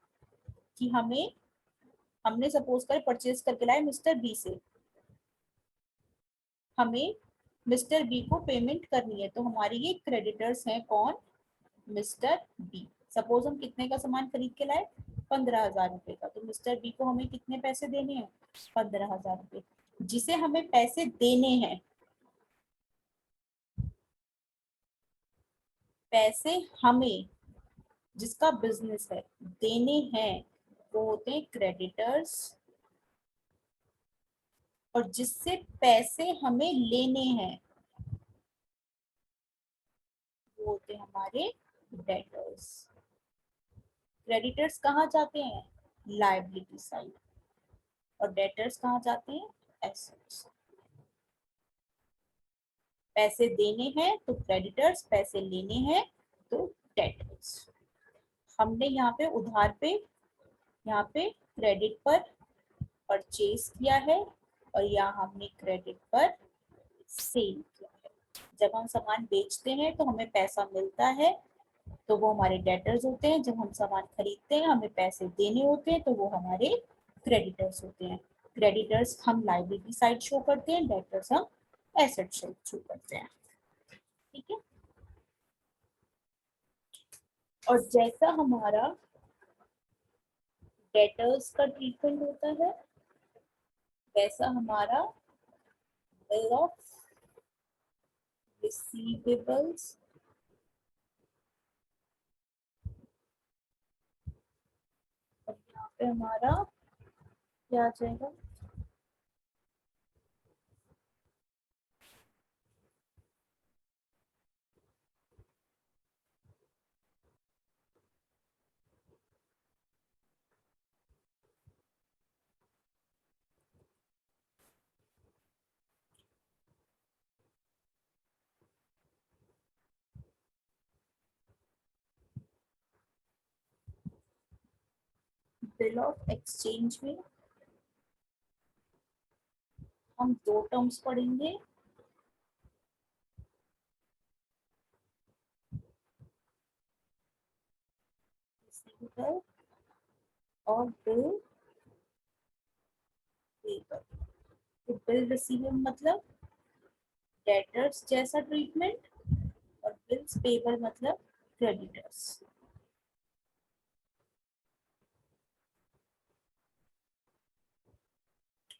कि हमने सपोज कर परचेज करके लाए मिस्टर बी से, हमें मिस्टर बी को पेमेंट करनी है, तो हमारी ये क्रेडिटर्स हैं कौन, मिस्टर बी। सपोज हम कितने का सामान खरीद के लाए, 15,000 रुपए का, तो मिस्टर बी को हमें कितने पैसे देने हैं, 15,000 रुपए, जिसे हमें पैसे देने हैं। पैसे हमें, जिसका बिजनेस है, देने हैं, वो होते हैं क्रेडिटर्स। और जिससे पैसे हमें लेने हैं वो होते हैं हमारे डेटर्स। क्रेडिटर्स कहाँ जाते हैं, लायबिलिटी साइड, और डेटर्स कहाँ जाते हैं, एसेट्स। पैसे देने हैं तो क्रेडिटर्स, पैसे लेने हैं तो डेटर्स। हमने यहाँ पे उधार पे, यहाँ पे क्रेडिट पर परचेज किया है, और यहाँ हमने क्रेडिट पर सेल किया है। जब हम सामान बेचते हैं तो हमें पैसा मिलता है, तो वो हमारे डेटर्स होते हैं। जब हम सामान खरीदते हैं हमें पैसे देने होते हैं, तो वो हमारे क्रेडिटर्स होते हैं। क्रेडिटर्स हम लायबिलिटी साइड शो करते हैं, डेटर्स हम एसेट साइड शो करते हैं। ठीक है। और जैसा हमारा डेटर्स का ट्रीटमेंट होता है, वैसा हमारा बिल ऑफ रिसीवेबल्स, और यहाँ पे हमारा क्या आ जाएगा, बिल ऑफ एक्सचेंज में हम दो टर्म्स पढ़ेंगे, रिसीवेबल और बिल पेबल। तो बिल रिसीवेबल मतलब डेटर्स जैसा ट्रीटमेंट, और बिल्स पेबल मतलब क्रेडिटर्स।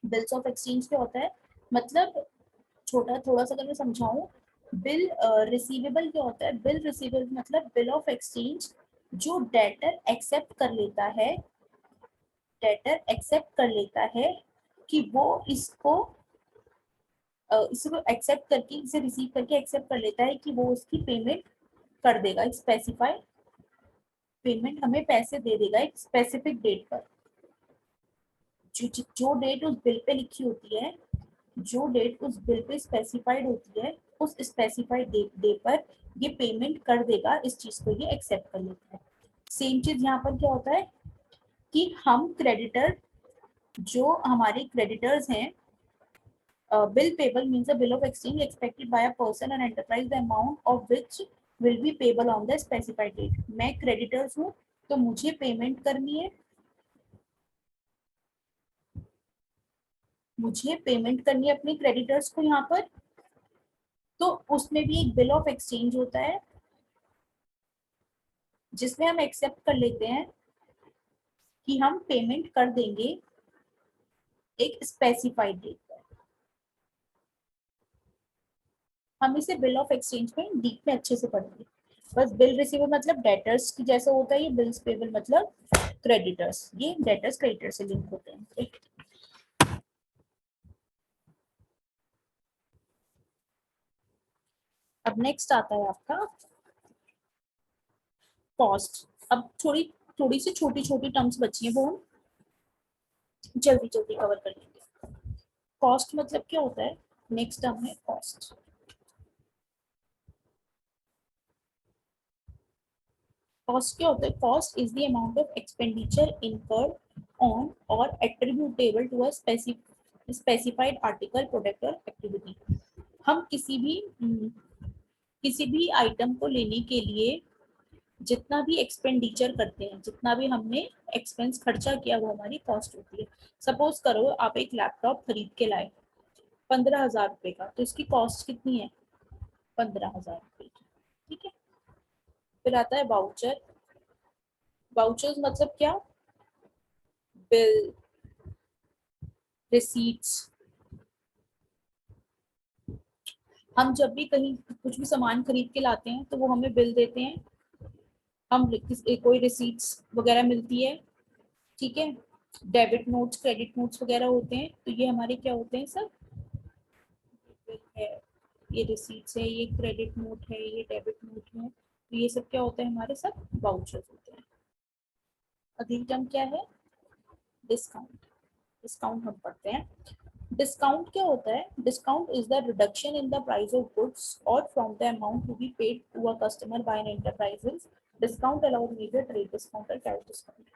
बिल्स ऑफ एक्सचेंज क्या होता है, मतलब छोटा थोड़ा सा अगर मैं समझाऊं, बिल रिसीवेबल क्या होता है, बिल रिसीवेबल मतलब बिल ऑफ एक्सचेंज जो डेटर एक्सेप्ट कर लेता है, डेटर एक्सेप्ट कर लेता है कि वो इसको एक्सेप्ट करके, इसे रिसीव करके एक्सेप्ट कर लेता है कि वो उसकी पेमेंट कर देगा, स्पेसिफाइड पेमेंट हमें पैसे दे देगा एक स्पेसिफिक डेट पर। जो डेट उस बिल पे लिखी होती है, जो डेट उस बिल पे स्पेसिफाइड होती है, उस स्पेसिफाइड डे पर ये पेमेंट कर देगा, इस चीज को ये एक्सेप्ट कर लेता है। सेम चीज यहाँ पर क्या होता है कि हम क्रेडिटर, जो हमारे क्रेडिटर्स हैं, bill payable means a bill of exchange expected by a person and enterprise, the amount of which will be payable on the specified date। मैं क्रेडिटर्स हूँ तो मुझे पेमेंट करनी है, मुझे पेमेंट करनी है अपने क्रेडिटर्स को यहाँ पर। तो उसमें भी एक बिल ऑफ एक्सचेंज होता है, जिसमें हम एक्सेप्ट कर लेते हैं कि हम पेमेंट कर देंगे एक स्पेसिफाइड डेट पर। हम इसे बिल ऑफ एक्सचेंज में डीप में अच्छे से पढ़ेंगे। बस बिल रिसीवेबल मतलब डेटर्स की जैसा होता है, ये बिल्स पेबल मतलब क्रेडिटर्स, ये डेटर्स क्रेडिटर से लिंक होते हैं। अब नेक्स्ट आता है आपका कॉस्ट। अब थोड़ी थोड़ी सी छोटी छोटी टर्म्स बची हैं, वो हम जल्दी जल्दी कवर कर लेंगे। कॉस्ट मतलब क्या होता है? नेक्स्ट टर्म है कॉस्ट। कॉस्ट क्या होता है? Cost is the amount of expenditure incurred on or attributable to a specified article, product or activity. हम किसी भी आइटम को लेने के लिए जितना भी एक्सपेंडिचर करते हैं, जितना भी हमने एक्सपेंस खर्चा किया, वो हमारी कॉस्ट होती है। सपोज करो आप एक लैपटॉप खरीद के लाए 15,000 रुपए का, तो इसकी कॉस्ट कितनी है? 15,000 रुपए की। ठीक है। फिर आता है वाउचर। वाउचर्स मतलब क्या? Bill, receipts. हम जब भी कहीं कुछ भी सामान खरीद के लाते हैं तो वो हमें बिल देते हैं, हम कोई रिसीट्स वगैरह मिलती है। ठीक है। डेबिट नोट्स, क्रेडिट नोट्स वगैरह होते हैं, तो ये हमारे क्या होते हैं सब? बिल है, ये रिसीट्स है, ये क्रेडिट नोट है, ये डेबिट नोट है, तो ये सब क्या होते हैं? हमारे सब वाउचर्स होते हैं। अगली टर्म क्या है? डिस्काउंट। डिस्काउंट हम पढ़ते हैं। डिस्काउंट क्या होता है? Discount is the reduction in the price of goods or from the amount to be paid to a customer by an enterprises. Discount allowed major trade discount और cash discount.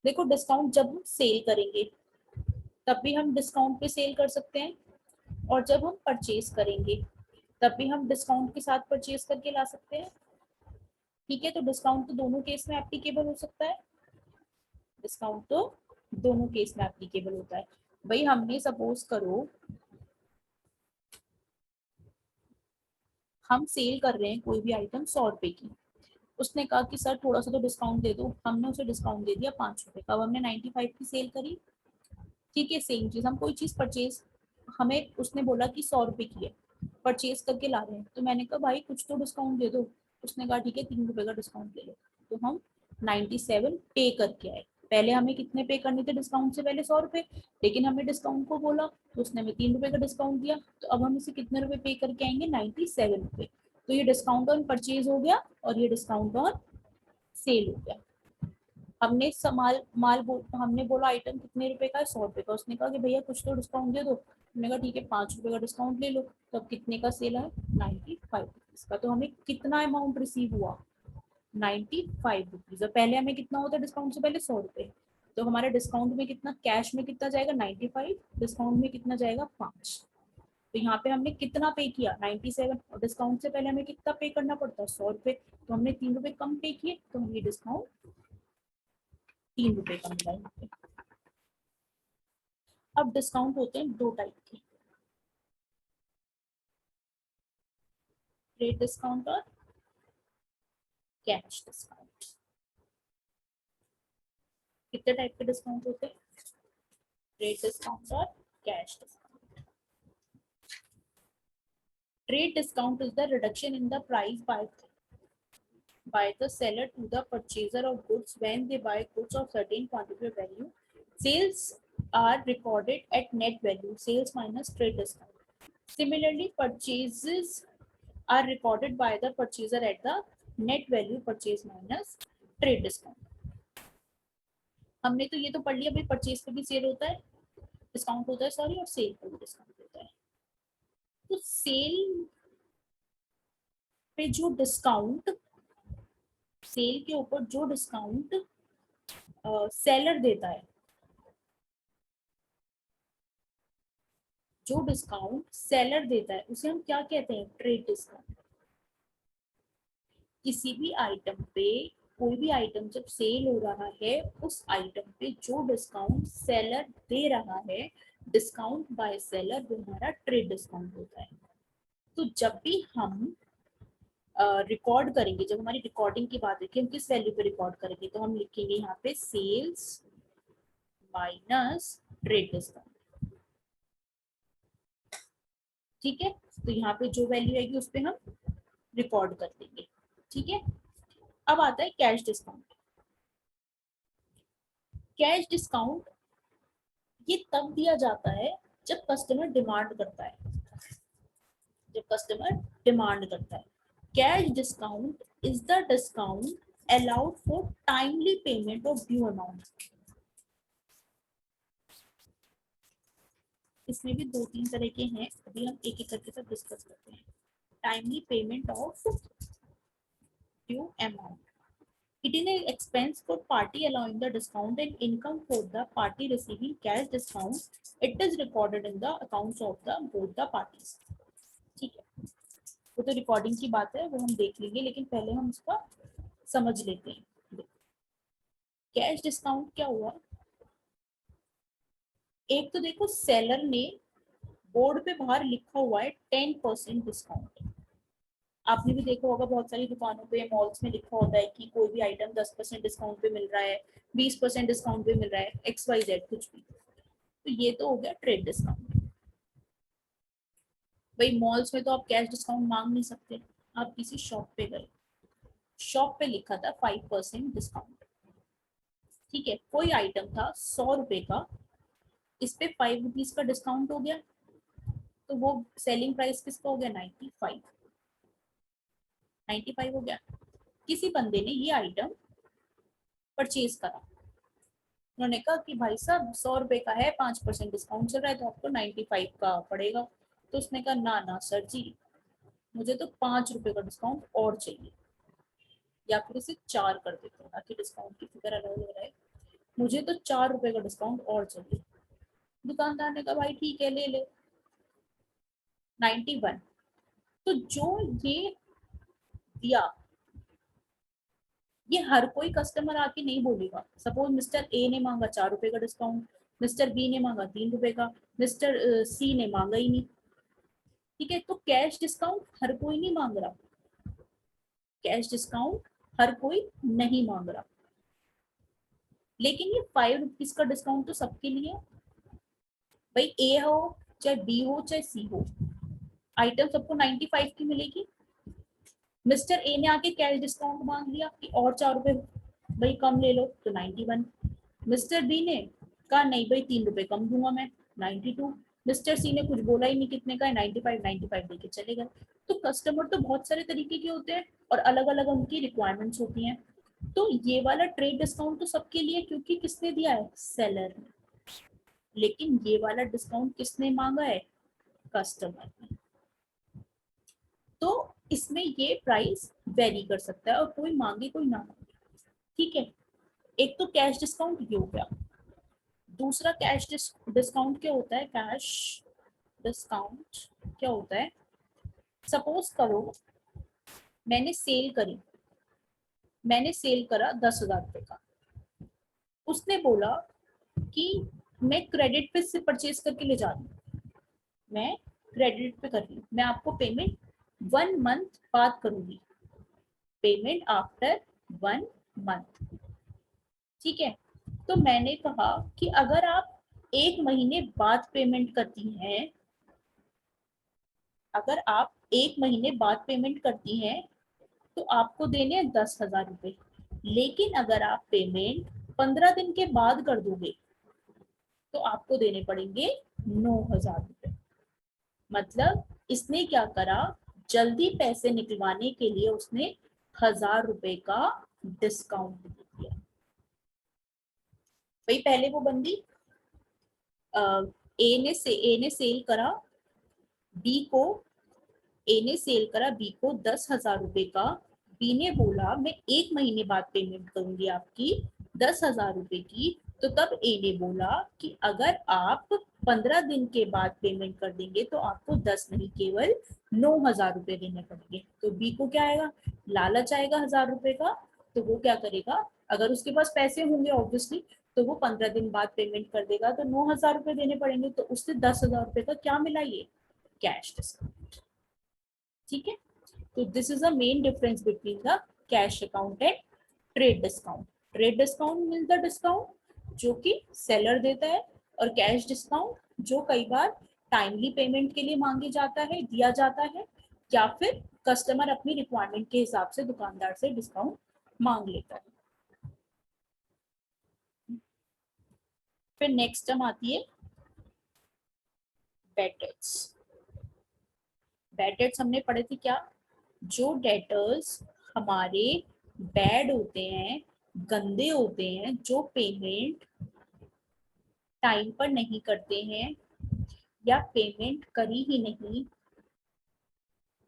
देखो, discount जब हम cell करेंगे तब भी हम discount पे cell कर सकते हैं, और जब हम परचेज करेंगे तब भी हम डिस्काउंट के साथ परचेज करके ला सकते हैं। ठीक है। तो डिस्काउंट तो दोनों केस में एप्लीकेबल हो सकता है। डिस्काउंट तो दोनों केस में एप्लीकेबल होता है। भाई हमने सपोज करो हम सेल कर रहे हैं कोई भी आइटम 100 रुपए की, उसने कहा कि सर थोड़ा सा तो डिस्काउंट दे दो, हमने उसे डिस्काउंट दे दिया 5 रुपए का, अब हमने 95 की सेल करी। ठीक है। सेम चीज हम कोई चीज परचेज, हमें उसने बोला कि 100 रुपए की है, परचेज करके ला रहे हैं, तो मैंने कहा भाई कुछ तो डिस्काउंट दे दो। उसने कहा ठीक है 3 रुपए का डिस्काउंट ले लो। तो हम 97 पे करके आए। पहले हमें कितने पे करने थे डिस्काउंट से पहले? 100 रुपए। लेकिन हमने डिस्काउंट को बोला तो उसने हमें 3 रुपए का डिस्काउंट दिया, तो अब हम इसे कितने रुपए पे करके आएंगे? 97 रुपए। तो ये डिस्काउंट ऑन परचेज हो गया और ये डिस्काउंट ऑन सेल हो गया। हमने माल माल हमने बोला आइटम कितने रुपए का है? 100 रुपए का। उसने कहा कि भैया कुछ तो डिस्काउंट दे दो। हमने कहा ठीक है 5 रुपए का डिस्काउंट ले लो। तो अब कितने का सेल है? 95 रुपीज का। तो हमें कितना अमाउंट रिसीव हुआ? 95 रुपीज। और पहले हमें कितना होता है डिस्काउंट से पहले? 100 रुपए। तो हमारे डिस्काउंट में कितना, कैश में कितना जाएगा? 95। डिस्काउंट में कितना जाएगा? 5। तो यहाँ पे हमने कितना पे किया? 97। और डिस्काउंट से पहले हमें कितना पे करना पड़ता है? 100 रुपए। तो हमने 3 रुपए कम पे किए, तो हमें डिस्काउंट 3 रुपए का मिला यहाँ पे। अब डिस्काउंट होते हैं दो टाइप के, ट्रेड डिस्काउंट और कैश डिस्काउंट। कितने टाइप के डिस्काउंट होते हैं? ट्रेड डिस्काउंट और cash discount. Trade discount is the reduction in the price by the seller to the purchaser of goods when they buy goods of certain quantity or value. Sales are recorded at net value, sales minus trade discount. Similarly, purchases are recorded by the purchaser at the net value, purchase minus trade discount. हमने तो ये तो पढ़ लिया भाई, purchase पे भी cell होता है, डिस्काउंट होता है सॉरी, और सेल पे भी डिस्काउंट होता है। तो सेल पे जो डिस्काउंट, सेल के ऊपर जो डिस्काउंट सेलर देता है, जो डिस्काउंट सेलर देता है उसे हम क्या कहते हैं? Trade discount. किसी भी आइटम पे, कोई भी आइटम जब सेल हो रहा है, उस आइटम पे जो डिस्काउंट सेलर दे रहा है, डिस्काउंट बाय सेलर, वो हमारा ट्रेड डिस्काउंट होता है। तो जब भी हम रिकॉर्ड करेंगे, जब हमारी रिकॉर्डिंग की बात है कि हम किस वैल्यू पे रिकॉर्ड करेंगे, तो हम लिखेंगे यहाँ पे सेल्स माइनस ट्रेड डिस्काउंट। ठीक है, तो यहाँ पे जो वैल्यू आएगी उस पर हम रिकॉर्ड कर देंगे। ठीक है, अब आता है कैश डिस्काउंट। कैश डिस्काउंट ये तब दिया जाता है जब कस्टमर डिमांड करता है, जब कस्टमर डिमांड करता है। Cash discount is the discount allowed for timely payment of due amount। इसमें भी दो तीन तरह के हैं, अभी हम एक एक करके सब डिस्कस करते हैं। Timely payment of due amount, it is an expense for party allowing the discount and income for the party receiving cash discount, it is recorded in the accounts of the both the parties। ठीक है, वो तो recording की बात है, वो हम देख लेंगे, लेकिन पहले हम उसका समझ लेते हैं। कैश डिस्काउंट क्या हुआ, एक तो देखो सेलर ने बोर्ड पे बाहर लिखा हुआ है 10% डिस्काउंट। आपने भी देखा होगा बहुत सारी दुकानों पे, मॉल्स में लिखा होता है कि कोई भी आइटम 10% डिस्काउंट पे मिल रहा है, 20% डिस्काउंट पे मिल रहा है, XYZ कुछ भी। तो ये तो हो गया ट्रेड डिस्काउंट। भाई मॉल्स में तो आप कैश डिस्काउंट मांग नहीं सकते, आप किसी शॉप पे गए, शॉप पे लिखा था 5% डिस्काउंट। ठीक है, कोई आइटम था 100 रुपए का, इस पे 5 रुपीज का डिस्काउंट हो गया, तो वो सेलिंग प्राइस किसका हो गया, 95 हो गया। किसी बंदे ने ये आइटम परचेज करा, उन्होंने कहा कि भाई साहब 100 रुपए का है, 5% डिस्काउंट चल रहा है, तो आपको 95 का पड़ेगा। तो उसने कहा ना ना सर जी, मुझे तो 5 रुपए का डिस्काउंट और चाहिए, या फिर इसे 4 कर देते हैं ताकि डिस्काउंट की फिगर अलग हो रहा है, मुझे तो 4 रुपए का डिस्काउंट और चाहिए। दुकानदार ने कहा भाई ठीक है ले ले 91। तो जो ये दिया, ये हर कोई कस्टमर आके नहीं बोलेगा। सपोज मिस्टर ए ने मांगा 4 रुपए का डिस्काउंट, मिस्टर बी ने मांगा 3 रुपए का, मिस्टर सी ने मांगा ही नहीं। ठीक है, तो कैश डिस्काउंट हर कोई नहीं मांग रहा, कैश डिस्काउंट हर कोई नहीं मांग रहा, लेकिन ये 5 रुपीज का डिस्काउंट तो सबके लिए। भाई ए हो चाहे बी हो चाहे सी हो, आइटम सबको 95 की मिलेगी। मिस्टर ए ने आके कैश डिस्काउंट मांग लिया कि और 4 रुपए भाई कम ले लो, तो 91। मिस्टर बी ने कहा नहीं भाई 3 रुपए कम दूंगा मैं, 92। मिस्टर सी ने कुछ बोला ही नहीं कितने का है, 95 95 देके चले गए। तो कस्टमर तो बहुत सारे तरीके के होते हैं और अलग अलग उनकी रिक्वायरमेंट्स होती हैं। तो ये वाला ट्रेड डिस्काउंट तो सबके लिए, क्योंकि किसने दिया है, सेलर ने। लेकिन ये वाला डिस्काउंट किसने मांगा है, कस्टमर ने। तो इसमें ये प्राइस वेरी कर सकता है और कोई मांगे कोई ना मांगे। ठीक है, एक तो कैश डिस्काउंट ये हो गया। दूसरा कैश डिस्काउंट क्या होता है, कैश डिस्काउंट क्या होता है, सपोज करो मैंने सेल करी, मैंने सेल करा 10,000 रुपए का, उसने बोला कि मैं क्रेडिट पे से परचेज करके ले जा रही हूँ, मैं क्रेडिट पे कर रही हूँ, मैं आपको पेमेंट 1 मंथ बाद करूंगी, पेमेंट आफ्टर 1 मंथ। ठीक है, तो मैंने कहा कि अगर आप 1 महीने बाद पेमेंट करती हैं, अगर आप 1 महीने बाद पेमेंट करती हैं तो आपको देने 10,000 रुपए, लेकिन अगर आप पेमेंट 15 दिन के बाद कर दोगे तो आपको देने पड़ेंगे 9,000 रुपए। मतलब इसने क्या करा, जल्दी पैसे निकलवाने के लिए उसने 1,000 रुपए का डिस्काउंट दिया। भाई पहले वो बंदी ए ने सेल करा बी को, ए ने सेल करा बी को 10,000 रुपए का, बी ने बोला मैं 1 महीने बाद पेमेंट करूंगी आपकी 10,000 रुपए की, तो तब ए ने बोला कि अगर आप 15 दिन के बाद पेमेंट कर देंगे तो आपको 10 नहीं केवल 9,000 रुपए देने पड़ेंगे। तो बी को क्या आएगा, लालच आएगा 1,000 रुपए का, तो वो क्या करेगा, अगर उसके पास पैसे होंगे ऑब्वियसली, तो वो 15 दिन बाद पेमेंट कर देगा, तो 9,000 रुपए देने पड़ेंगे, तो उससे 10,000 रुपए का क्या मिला, ये कैश डिस्काउंट। ठीक है, तो this is the main difference between the cash account and trade discount. Trade discount means the discount जो कि सेलर देता है, और कैश डिस्काउंट जो कई बार टाइमली पेमेंट के लिए मांगे जाता है, दिया जाता है, या फिर कस्टमर अपनी रिक्वायरमेंट के हिसाब से दुकानदार से डिस्काउंट मांग लेता है. फिर नेक्स्ट टर्म आती है बैड डेट्स. बैड डेट्स हमने पढ़े थे क्या? जो डेटर्स हमारे बैड होते हैं, गंदे होते हैं, जो पेमेंट टाइम पर नहीं करते हैं या पेमेंट करी ही नहीं,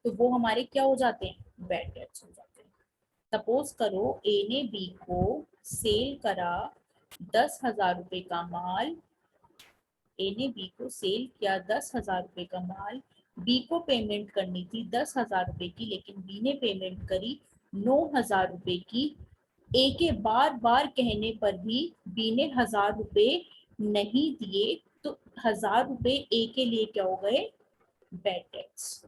तो वो हमारे क्या हो जाते हैं? बैड डेट्स हो जाते हैं. सपोज करो ए ने बी को सेल करा 10,000 रुपए का माल. ए ने बी को सेल किया 10,000 रुपए का माल. बी को पेमेंट करनी थी 10,000 रुपए की, लेकिन बी ने पेमेंट करी 9,000 रुपए की. ए के बार बार कहने पर भी बी ने 1,000 रुपए नहीं दिए, तो 1,000 रुपए ए के लिए क्या हो गए? Bad debts.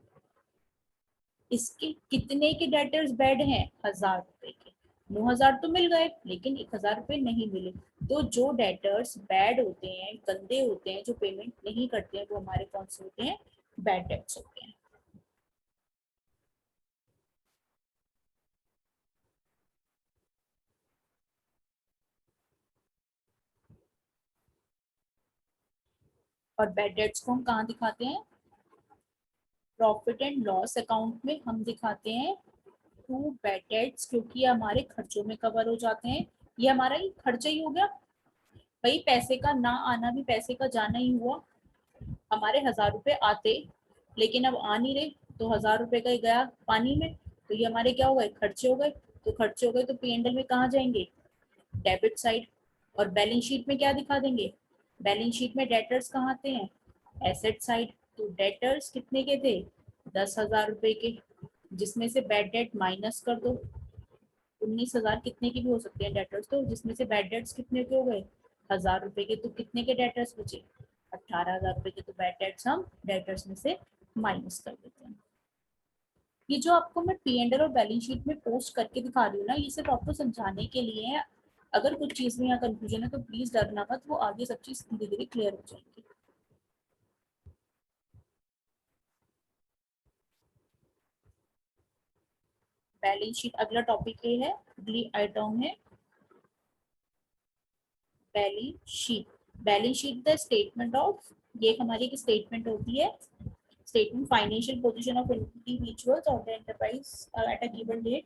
इसके कितने के डेटर्स बैड हैं? 1,000 रुपए के. 9,000 तो मिल गए, लेकिन 1,000 रुपए नहीं मिले. तो जो डेटर्स बैड होते हैं, गंदे होते हैं, जो पेमेंट नहीं करते हैं, वो हमारे कौन से होते हैं? बैड डेट्स होते हैं. और बैड डेट्स को हम कहाँ दिखाते हैं? प्रॉफिट एंड लॉस अकाउंट में हम दिखाते हैं टू बैड डेट्स, क्योंकि ये हमारे खर्चों में कवर हो जाते हैं. ये हमारा ही खर्चा ही हो गया भाई. पैसे का ना आना भी पैसे का जाना ही हुआ. हमारे 1,000 रुपए आते, लेकिन अब आ नहीं रहे, तो 1,000 रुपए का ही गया पानी में. तो ये हमारे क्या हो गए? खर्चे हो गए. तो खर्चे हो गए तो P&L में कहाँ जाएंगे? Debit side. और बैलेंस शीट में क्या दिखा देंगे? बैलेंस शीट में डेटर्स कहाँ आते हैं? Asset side. तो डेटर्स कितने के थे? 10,000 रुपए के, जिसमें से बैड डेट माइनस कर दो. 19,000 कितने के भी हो सकते हैं डेटर्स, तो जिसमें से बैड डेट्स कितने के हो गए? 1,000 रुपए के. तो कितने के डेटर्स बचे? 18,000 रुपए के. तो बैड डेट्स हम डेटर्स में से माइनस कर देते हैं. ये जो आपको मैं P&L और बैलेंस शीट में पोस्ट करके दिखा रही हूँ ना, ये सिर्फ आपको समझाने के लिए है. अगर कुछ चीज में यहाँ कंफ्यूजन है तो प्लीज डरना मत, वो आगे सब चीज धीरे धीरे क्लियर हो जाएंगी. बैलेंस शीट अगला टॉपिक ये है, अगली आइटम है balance sheet. Balance sheet the statement of, ये हमारी एक स्टेटमेंट होती है. Statement financial position of individuals or the enterprise at a given date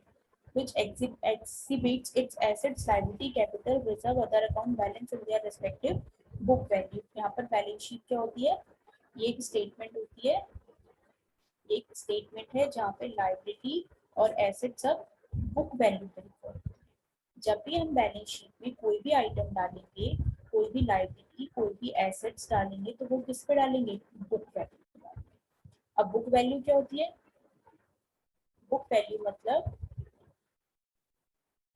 which exhibits its assets, liability, capital, reserve, other account balance in their respective book value. यहाँ पर balance sheet क्या होती है? ये एक स्टेटमेंट होती है. एक स्टेटमेंट है जहाँ पे लाइबिलिटी और एसेट सब बुक वैल्यू पे रिकॉर्ड. जब भी हम बैलेंस शीट में कोई भी आइटम डालेंगे, कोई भी लाइबिलिटी, कोई भी एसेट्स डालेंगे, तो वो किस पे डालेंगे? बुक वैल्यू पे डालेंगे. अब बुक वैल्यू क्या होती है? बुक वैल्यू मतलब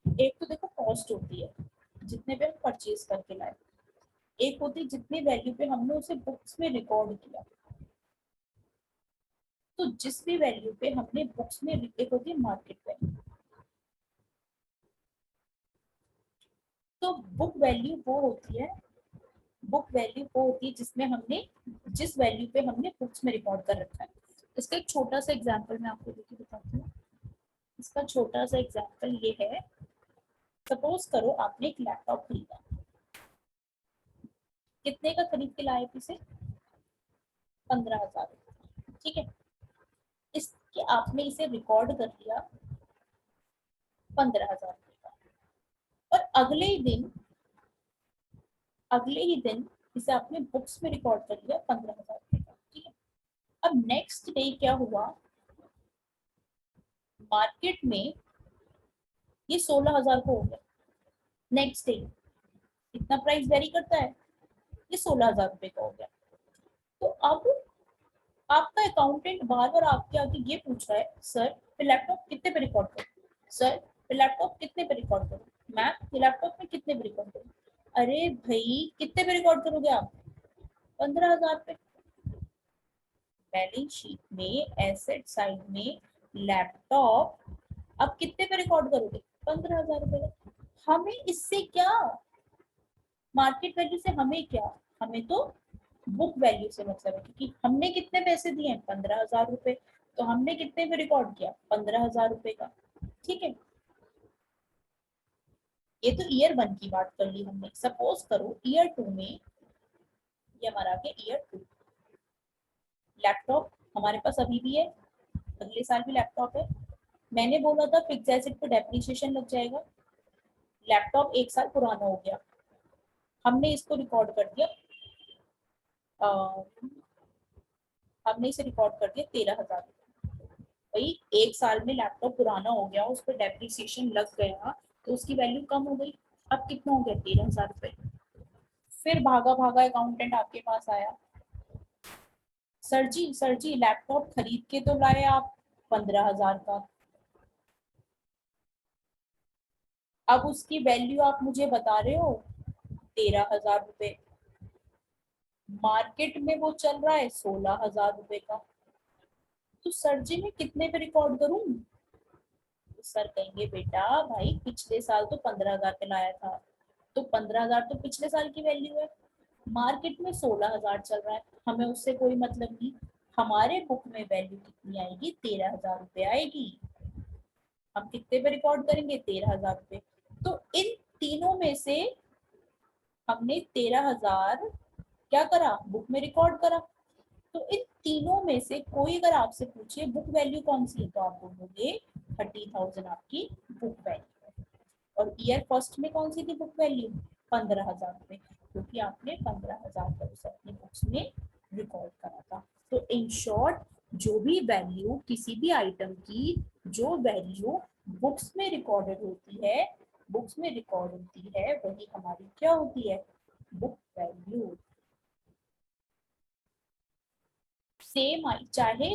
एक तो देखो कॉस्ट होती है जितने पे हम परचेज करके लाए, एक होती है जितनी वैल्यू पे हमने उसे बुक्स में रिकॉर्ड किया. तो जिस भी वैल्यू पे हमने बुक्स में, एक होती है मार्केट वैल्यू. तो बुक वैल्यू वो होती है, बुक वैल्यू वो होती है जिसमें हमने, जिस वैल्यू पे हमने बुक्स में रिकॉर्ड कर रखा है. इसका एक छोटा सा एग्जांपल मैं आपको देके बताती हूँ. इसका छोटा सा एग्जांपल ये है. सपोज करो आपने एक लैपटॉप खरीदा. कितने का खरीद के लाए थे? इसे 15,000. ठीक है. इसके आपने इसे रिकॉर्ड कर लिया 15,000 का. और अगले ही दिन इसे आपने बुक्स में रिकॉर्ड कर लिया 15,000 का. ठीक है. अब नेक्स्ट डे क्या हुआ? मार्केट में ये 16,000 को हो गया. नेक्स्ट डे इतना प्राइस वेरी करता है, ये 16,000 का हो गया. तो अब आपका अकाउंटेंट बार बार आपके आगे ये पूछ रहा है, सर फिर लैपटॉप कितने पे रिकॉर्ड करूँ? सर फिर लैपटॉप कितने पे रिकॉर्ड करूँ? मैम ये लैपटॉप में कितने पे रिकॉर्ड करूँ? अरे भाई कितने पे रिकॉर्ड करोगे आप? 15,000 पे. बैलेंस शीट में एसेट साइड में लैपटॉप अब कितने पे रिकॉर्ड करोगे? 15,000 रुपए का। हमें इससे क्या, मार्केट वैल्यू से हमें क्या, हमें तो बुक वैल्यू से मतलब है, क्योंकि हमने कितने पैसे दिए हैं? 15,000 रुपए। तो हमने कितने पे रिकॉर्ड किया? 15,000 रुपए का। ठीक है, ये तो ईयर 1 की बात कर ली हमने। सपोज करो ईयर 2 में, ये हमारा आ गया ईयर 2। लैपटॉप हमारे पास अभी भी है, अगले साल भी लैपटॉप है। मैंने बोला था फिक्स एसेट पे डेप्रिसिएशन लग जाएगा। लैपटॉप 1 साल पुराना हो गया, हमने इसको रिकॉर्ड कर दिया, हमने इसे रिकॉर्ड कर दिया 13,000। भाई 1 साल में लैपटॉप पुराना हो गया, उस पर डेप्रिसिएशन लग गया, तो उसकी वैल्यू कम हो गई। अब कितना हो गया? 13,000 रुपए। फिर भागा भागा अकाउंटेंट आपके पास आया, सर जी लैपटॉप खरीद के तो लाए आप 15,000 का, अब उसकी वैल्यू आप मुझे बता रहे हो 13,000 रुपए, मार्केट में वो चल रहा है 16,000 रुपए का। तो सर जी मैं कितने पे रिकॉर्ड करूं? तो सर कहेंगे बेटा भाई पिछले साल तो 15,000 पे लाया था, तो 15,000 तो पिछले साल की वैल्यू है, मार्केट में 16,000 चल रहा है, हमें उससे कोई मतलब नहीं। हमारे बुक में वैल्यू कितनी आएगी? 13,000 रुपए आएगी। हम कितने पे रिकॉर्ड करेंगे? 13,000 रुपए। तो इन तीनों में से हमने 13,000 क्या करा? बुक में रिकॉर्ड करा। तो इन तीनों में से कोई अगर आपसे पूछे बुक वैल्यू कौन सी है, तो आप बोलोगे 30,000 आपकी बुक वैल्यू है। और ईयर फर्स्ट में कौन सी थी बुक वैल्यू? 15,000 रुपए, क्योंकि आपने 15,000 का उसे अपनी बुक्स में रिकॉर्ड करा था। तो इन शॉर्ट, जो भी वैल्यू किसी भी आइटम की, जो वैल्यू बुक्स में रिकॉर्डेड होती है, बुक्स में रिकॉर्ड होती है, वही हमारी क्या होती है? Book value. सेम चाहे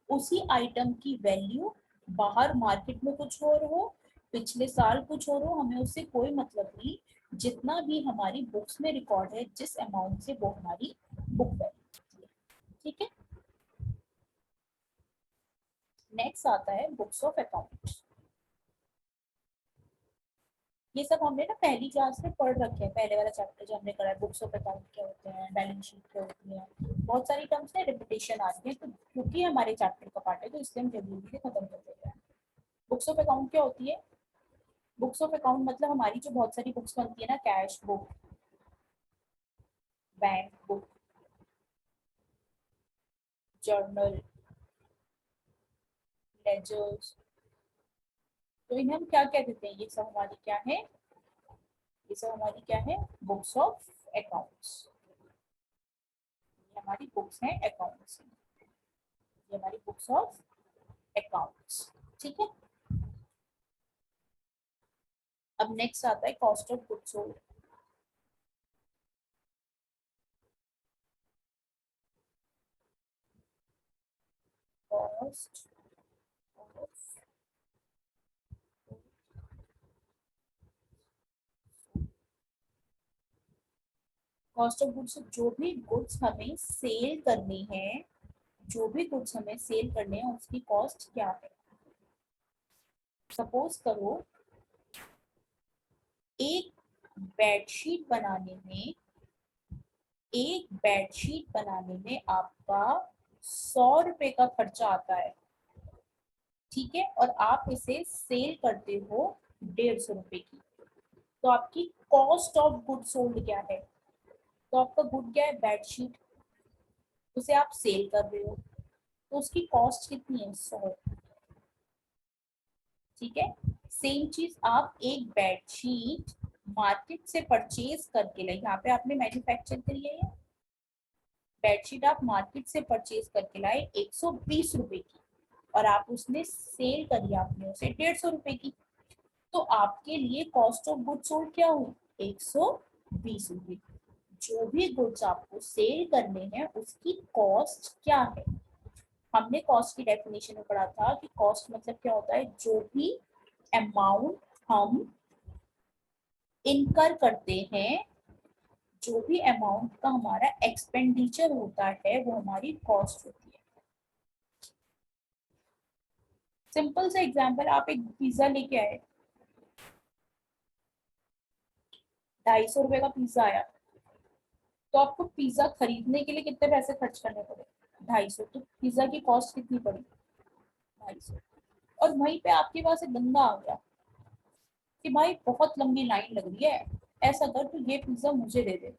उसी आइटम की वैल्यू बाहर मार्केट में कुछ और हो, पिछले साल कुछ और हो, हमें उससे कोई मतलब नहीं। जितना भी हमारी बुक्स में रिकॉर्ड है, जिस अमाउंट से, वो हमारी बुक वैल्यू। ठीक है, नेक्स्ट आता है बुक्स ऑफ अकाउंट। ये सब हमने ना पहली क्लास में पढ़ रखे हैं, पहले वाला चैप्टर जो हमने करा है, बुक्स ऑफ अकाउंट क्या होते हैं, बैलेंस शीट क्या होती है, बहुत सारी टर्म्स में रिपीटेशन आ रही है, तो क्योंकि हमारे चैप्टर का पार्ट है तो इसलिए हम जल्दी से खत्म कर देते हैं। बुक्स ऑफ अकाउंट क्या होती है? बुक्स ऑफ अकाउंट मतलब हमारी जो बहुत सारी बुक्स बनती है ना, cash book, bank book, journal, ledgers, तो इन्हें हम क्या क्या देते हैं? ये सब हमारी क्या है? ये सब हमारी क्या है? Books of accounts. ये हमारी बुक्स हैं अकाउंट्स, ये हमारी बुक्स ऑफ अकाउंट्स। ठीक है, अब नेक्स्ट आता है cost of goods sold. Cost of cost of goods, जो भी गुड्स हमें सेल करनी है, जो भी गुड्स हमें सेल करने हैं उसकी कॉस्ट क्या है? सपोज करो एक बेडशीट बनाने में, एक बेडशीट बनाने में आपका 100 रुपए का खर्चा आता है, ठीक है, और आप इसे सेल करते हो 150 रुपए की, तो आपकी कॉस्ट ऑफ गुड सोल्ड क्या है? तो आपका गुड क्या है? बेडशीट, उसे आप सेल कर रहे हो, तो उसकी कॉस्ट कितनी है? 100। ठीक है, सेम चीज आप एक बेडशीट मार्केट से परचेज करके लाए, यहाँ पे आपने मैन्युफैक्चर करी है, बेडशीट आप मार्केट से परचेज करके लाए 120 रुपए की, और आप उसने सेल करी आपने उसे 150 रुपए की, तो आपके लिए कॉस्ट ऑफ गुड्स सोल्ड क्या हुई? 120 रुपए। जो भी गुड्स आपको सेल करने हैं उसकी कॉस्ट क्या है? हमने कॉस्ट की डेफिनेशन में पढ़ा था कि कॉस्ट मतलब क्या होता है? जो भी अमाउंट हम इनकर करते हैं, जो भी अमाउंट का हमारा एक्सपेंडिचर होता है, वो हमारी कॉस्ट होती है। सिंपल सा एग्जांपल, आप एक पिज्जा लेके आए, 250 रुपए का पिज्जा आया, तो आपको पिज्जा खरीदने के लिए कितने पैसे खर्च करने पड़े? 250। तो पिज्जा की कॉस्ट कितनी पड़ी? 250। और वहीं पे आपके पास एक बंदा आ गया कि भाई बहुत लंबी लाइन लग रही है, ऐसा कर तू ये पिज्जा मुझे दे दे।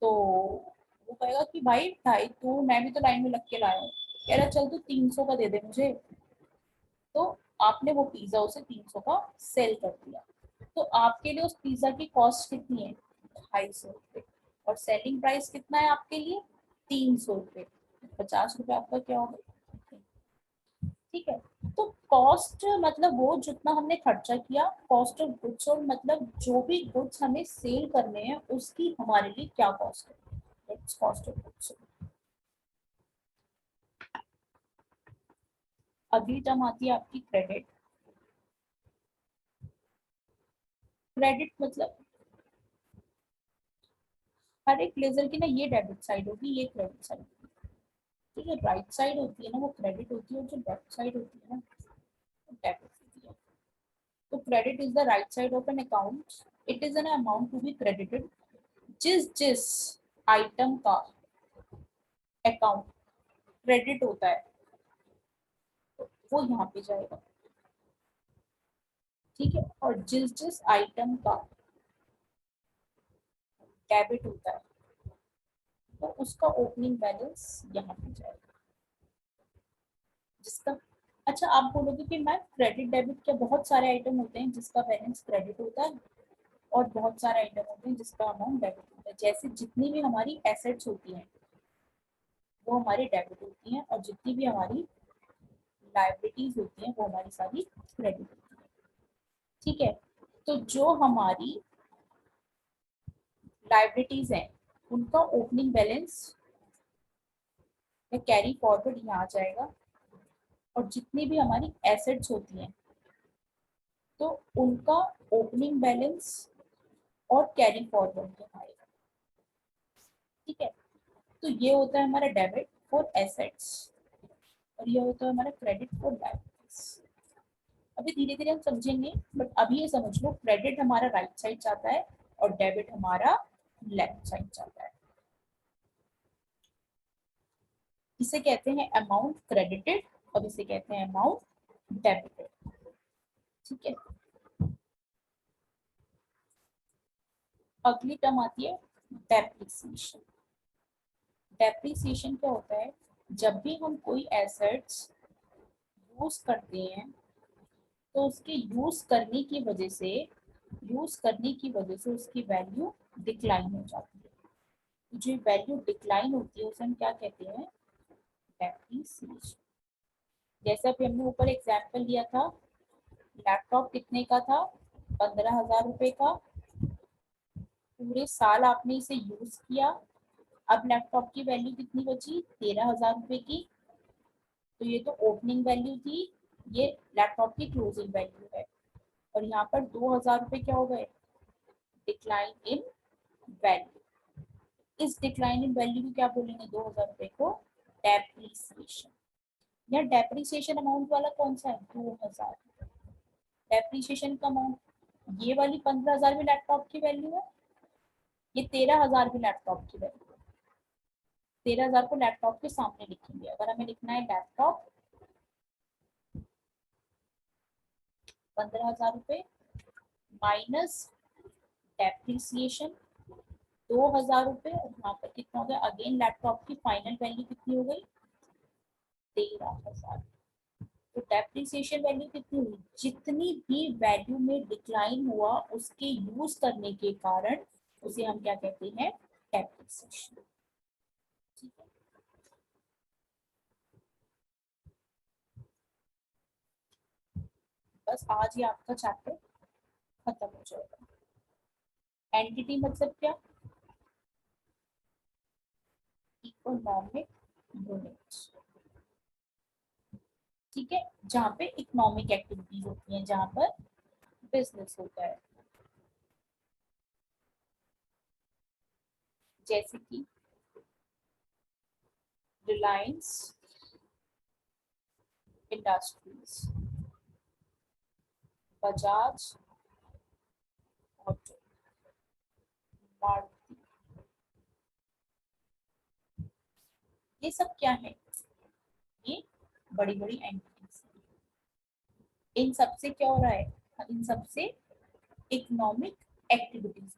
तो वो कहेगा कि भाई ढाई तो मैं भी तो लाइन में लग के लाया हूँ, कह रहा चल तू 300 का दे दे मुझे। तो आपने वो पिज्जा उसे 300 का सेल कर दिया। तो आपके लिए उस पिज्जा की कॉस्ट कितनी है? 250 रुपये। और सेलिंग प्राइस कितना है आपके लिए? 300 रुपये। 50 रुपये आपका क्या होगा? ठीक है। तो कॉस्ट मतलब वो जितना हमने खर्चा किया, कॉस्ट ऑफ गुड्स, और मतलब जो भी गुड्स हमें सेल करने हैं उसकी हमारे लिए क्या कॉस्ट है, दैट्स कॉस्ट ऑफ गुड्स। अगली टर्म आती है आपकी क्रेडिट। क्रेडिट मतलब हर एक लेजर की ना ये डेबिट साइड होगी, ये क्रेडिट साइड होगी। तो जो राइट साइड होती है ना वो क्रेडिट होती है, और जो लेफ्ट साइड होती है ना वो डेबिट होती है। तो credit is the right side of an account, it is an amount to be credited. जिस जिस आइटम का अकाउंट क्रेडिट होता है तो वो यहाँ पे जाएगा। ठीक है। और जिस जिस आइटम का डेबिट होता है तो उसका ओपनिंग बैलेंस यहाँ पे जाएगा। जिसका, अच्छा आप बोलोगे कि मैम क्रेडिट डेबिट क्या बहुत सारे आइटम होते हैं जिसका बैलेंस क्रेडिट होता है, और बहुत सारे आइटम होते हैं जिसका अमाउंट डेबिट होता है। जैसे जितनी भी हमारी एसेट्स होती हैं वो हमारी डेबिट होती हैं, और जितनी भी हमारी लाइबिलिटीज होती हैं वो हमारी सारी क्रेडिट होती है। ठीक है। तो जो हमारी लाइबिलिटीज हैं उनका ओपनिंग बैलेंस या कैरी फॉरवर्ड यहाँ आ जाएगा, और जितनी भी हमारी एसेट्स होती हैं तो उनका ओपनिंग बैलेंस और कैरी फॉरवर्ड यहाँ आएगा। ठीक है। तो ये होता है हमारा डेबिट फॉर एसेट्स, और ये होता है हमारा क्रेडिट फॉर लायबिलिटीज। अभी धीरे धीरे हम समझेंगे, बट अभी ये समझ लो क्रेडिट हमारा राइट साइड जाता है और डेबिट हमारा लेफ्ट साइड जाता है। इसे कहते हैं अमाउंट क्रेडिटेड, और इसे कहते हैं अमाउंट डेबिटेड। ठीक है। अगली टर्म आती है डेप्रिसिएशन। डेप्रिसिएशन क्या होता है? जब भी हम कोई एसेट्स यूज करते हैं तो उसके यूज करने की वजह से उसकी वैल्यू डिक्लाइन हो जाती है। जो वैल्यू डिक्लाइन होती है उसे हम क्या कहते हैं? डेप्रिसिएशन। जैसे अभी हमने ऊपर एग्जांपल लिया था, लैपटॉप कितने का था? 15,000 रुपए का। पूरे साल आपने इसे यूज किया, अब लैपटॉप की वैल्यू कितनी बची? 13,000 रुपए की। तो ये तो ओपनिंग वैल्यू थी, ये लैपटॉप की क्लोजिंग वैल्यू है। और यहाँ पर 2,000 रुपए क्या हो गए? Decline in value. इस डिक्लाइन इन वैल्यू को क्या बोलेंगे? 2,000 रुपए को डेप्रिसिएशन। या डेप्रिसिएशन अमाउंट वाला कौन सा है? 2,000। डेप्रिसिएशन का अमाउंट ये वाली 15,000 भी लैपटॉप की वैल्यू है, ये 13,000 भी लैपटॉप की वैल्यू है। 13,000 को लैपटॉप के सामने लिखेंगे। अगर हमें लिखना है लैपटॉप 15,000 रुपए माइनस डेप्रिसिएशन 2,000 रुपए, और यहाँ पर कितना हो गया? अगेन लैपटॉप की फाइनल वैल्यू कितनी हो गई? 13,000। तो डेप्रिसिएशन वैल्यू कितनी हुई? जितनी भी वैल्यू में डिक्लाइन हुआ उसके यूज करने के कारण उसे हम क्या कहते हैं? डेप्रिसिएशन। ठीक है। बस आज ही आपका चैप्टर खत्म हो जाएगा। एंटिटी मतलब क्या? Economic unit. ठीक है। जहाँ पे इकोनॉमिक एक्टिविटीज होती हैं, जहाँ पर बिजनेस होता है, जैसे कि रिलायंस, इंडस्ट्रीज, बजाज ऑटो, मारुति, ये सब क्या है? ये बड़ी बड़ी एंटिटीज। इन सब से क्या हो रहा है? इन सब से economic activities.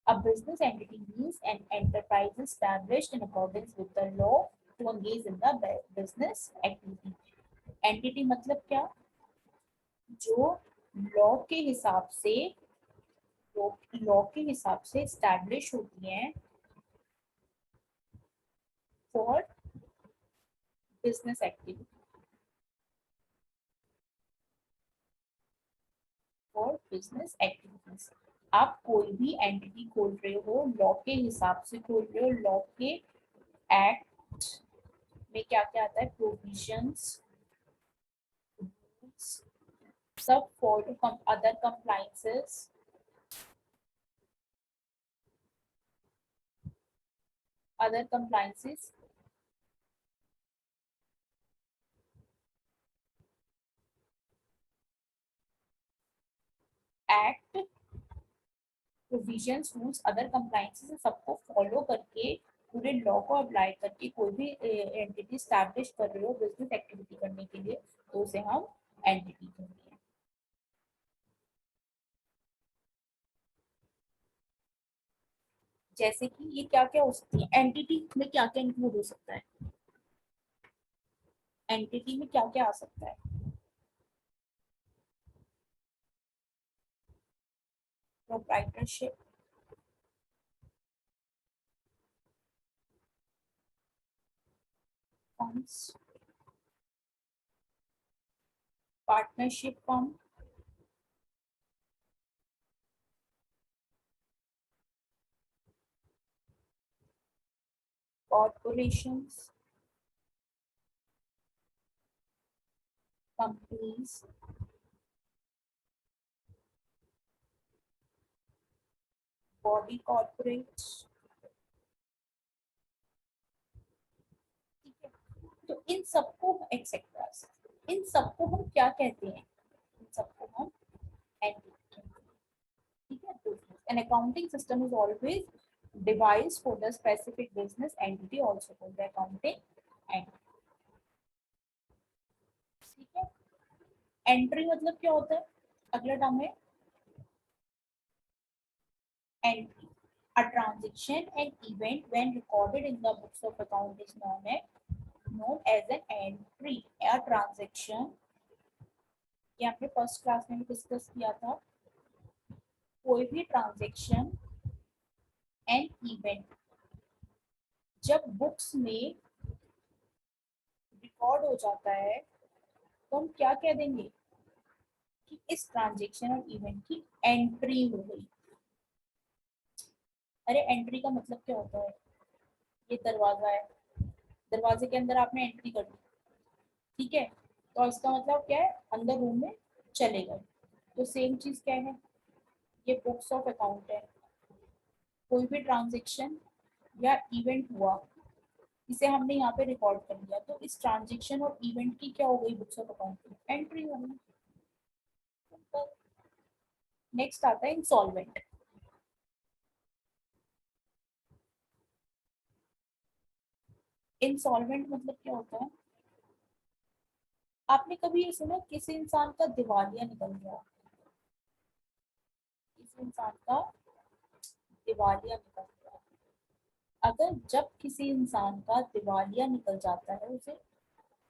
A business entity means an enterprise established in accordance with the law to engage in the business activity. Entity मतलब क्या? जो लॉ के हिसाब से लॉ के हिसाब से एस्टैब्लिश होती हैं for business activity, for business activities. आप कोई भी एंटिटी खोल रहे हो लॉ के हिसाब से खोल रहे हो, लॉ के एक्ट में क्या क्या आता है, प्रोविजंस, सब follow other compliances, other compliances, act, provisions, rules, other compliances, सबको फॉलो करके पूरे लॉ को अप्लाई करके कोई भी एंटिटी स्टैब्लिश कर रहे हो बिजनेस एक्टिविटी करने के लिए, तो उसे हम एंटिटी कहते हैं। जैसे कि ये क्या क्या हो सकती है एंटिटी में, क्या क्या इंक्लूड हो सकता है? एंटिटी में क्या क्या आ सकता है? Proprietorship, funds, partnership firm, corporations, companies, body corporate. ठीक है, तो इन सबको एक्सेट्रा, इन सबको हम क्या कहते हैं? इन सबको हम एंटिटी कहते हैं। ठीक है, तो an accounting system is always devised for the specific business entity, also called the accounting entity. ठीक है, एंट्री मतलब क्या होता है? अगला टर्म है entry. A transaction and event when recorded in the books of account is known as an entry. A transaction, ये आपने फर्स्ट क्लास में डिस्कस किया था, कोई भी ट्रांजेक्शन एंड इवेंट जब बुक्स में रिकॉर्ड हो जाता है तो हम क्या कह देंगे कि इस ट्रांजेक्शन और इवेंट की एंट्री हो गई। अरे एंट्री का मतलब क्या होता है? ये दरवाजा है, दरवाजे के अंदर आपने एंट्री कर दी, ठीक है, तो इसका मतलब क्या है? अंदर रूम में चले गए। तो सेम चीज क्या है? ये बुक्स ऑफ अकाउंट है, कोई भी ट्रांजेक्शन या इवेंट हुआ, इसे हमने यहाँ पे रिकॉर्ड कर लिया, तो इस ट्रांजेक्शन और इवेंट की क्या हो गई बुक्स ऑफ अकाउंट में? एंट्री हो गई। नेक्स्ट आता है इंसॉल्वेंट। इंसॉल्वेंट मतलब क्या होता है? आपने कभी ये सुना किसी इंसान का दिवालिया निकल गया? किसी इंसान का दिवालिया निकल गया। अगर जब किसी इंसान का दिवालिया निकल जाता है, उसे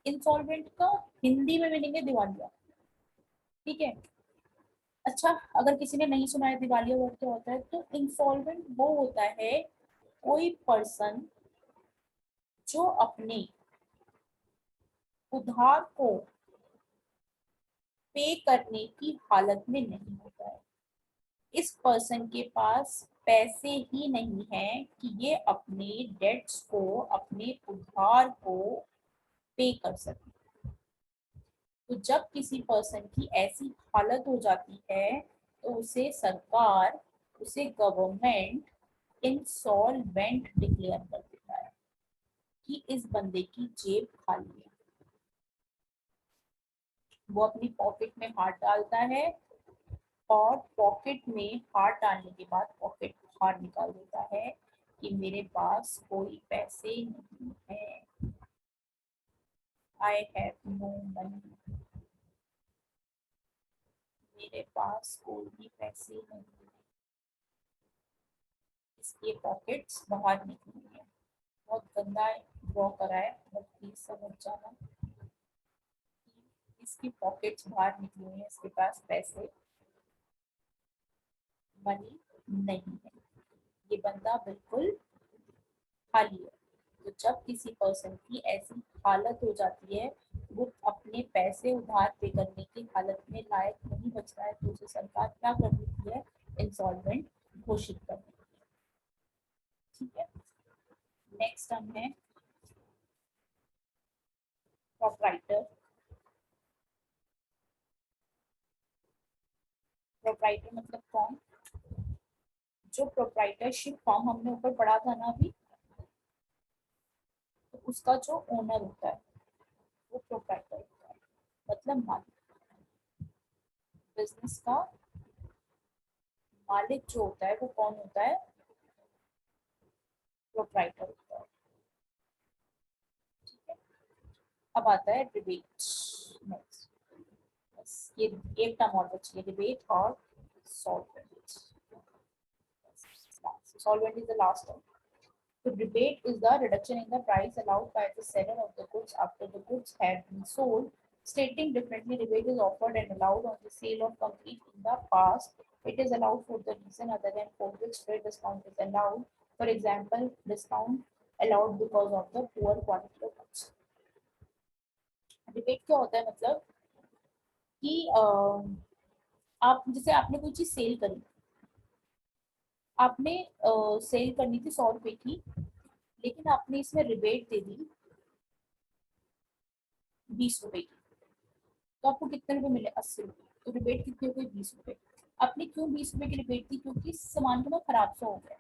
इंसॉल्वेंट का हिंदी में मीनिंग है दिवालिया। ठीक है, अच्छा, अगर किसी ने नहीं सुना है दिवालिया वर्ड क्या होता है, तो इंसॉल्वेंट वो होता है कोई पर्सन जो अपने उधार को पे करने की हालत में नहीं होता है। इस पर्सन के पास पैसे ही नहीं है कि ये अपने डेट्स को, अपने उधार को पे कर सके। तो जब किसी पर्सन की ऐसी हालत हो जाती है तो उसे सरकार, उसे गवर्नमेंट इंसॉल्वेंट डिक्लेयर कर देता है कि इस बंदे की जेब खाली है। वो अपनी पॉकेट में हाथ डालता है और पॉकेट में हाथ डालने के बाद पॉकेट बाहर निकाल देता है कि मेरे पास कोई पैसे नहीं है, आई हैव नो मनी, मेरे पास कोई भी पैसे नहीं है, इसके पॉकेट्स बाहर निकली है। बहुत गंदा ड्रॉ करा है, बट प्लीज समझ जाना, इसकी पॉकेट्स बाहर निकली हैं, इसके पास पैसे मनी नहीं है, ये बंदा बिल्कुल खाली है। तो जब किसी पर्सन की ऐसी हालत हो जाती है, वो अपने पैसे उधार पे करने की हालत में लायक नहीं बच रहा है, तो उसे सरकार क्या कर देती है, इंसॉल्वेंट घोषित कर देती है। ठीक है, नेक्स्ट हम है प्रोप्राइटर। प्रोप्राइटर मतलब कौन, जो प्रोप्राइटरशिप फॉर्म हमने ऊपर पढ़ा था ना अभी, तो उसका जो ओनर होता है वो प्रोप्राइटर होता है, मतलब मालिक। बिजनेस का मालिक जो होता है वो कौन होता है, प्रोप्राइटर होता है। ठीक है, अब आता है डिबेट। नेक्स्ट, बस ये एक टर्म और बची है, डिबेट और solvent. Solvent is the last term. तो rebate is the reduction in the price allowed by the seller of the goods after the goods had been sold. Stating differently, rebate is offered and allowed on the sale of complete in the past. It is allowed for the reason other than for which trade discount is allowed. For example, discount allowed because of the poor quality of goods. Rebate क्या होता है, मतलब कि आप जैसे आपने कोई चीज सेल करी, आपने सेल करनी थी 100 रुपए की, लेकिन आपने इसमें रिबेट दे दी 20 रुपए की, तो आपको कितने रुपए मिले, 80 रुपए। तो रिबेट कितनी हो गई, 20 रुपए। आपने क्यों 20 रुपए की रिबेट दी, क्योंकि सामान थोड़ा खराब सा हो गया।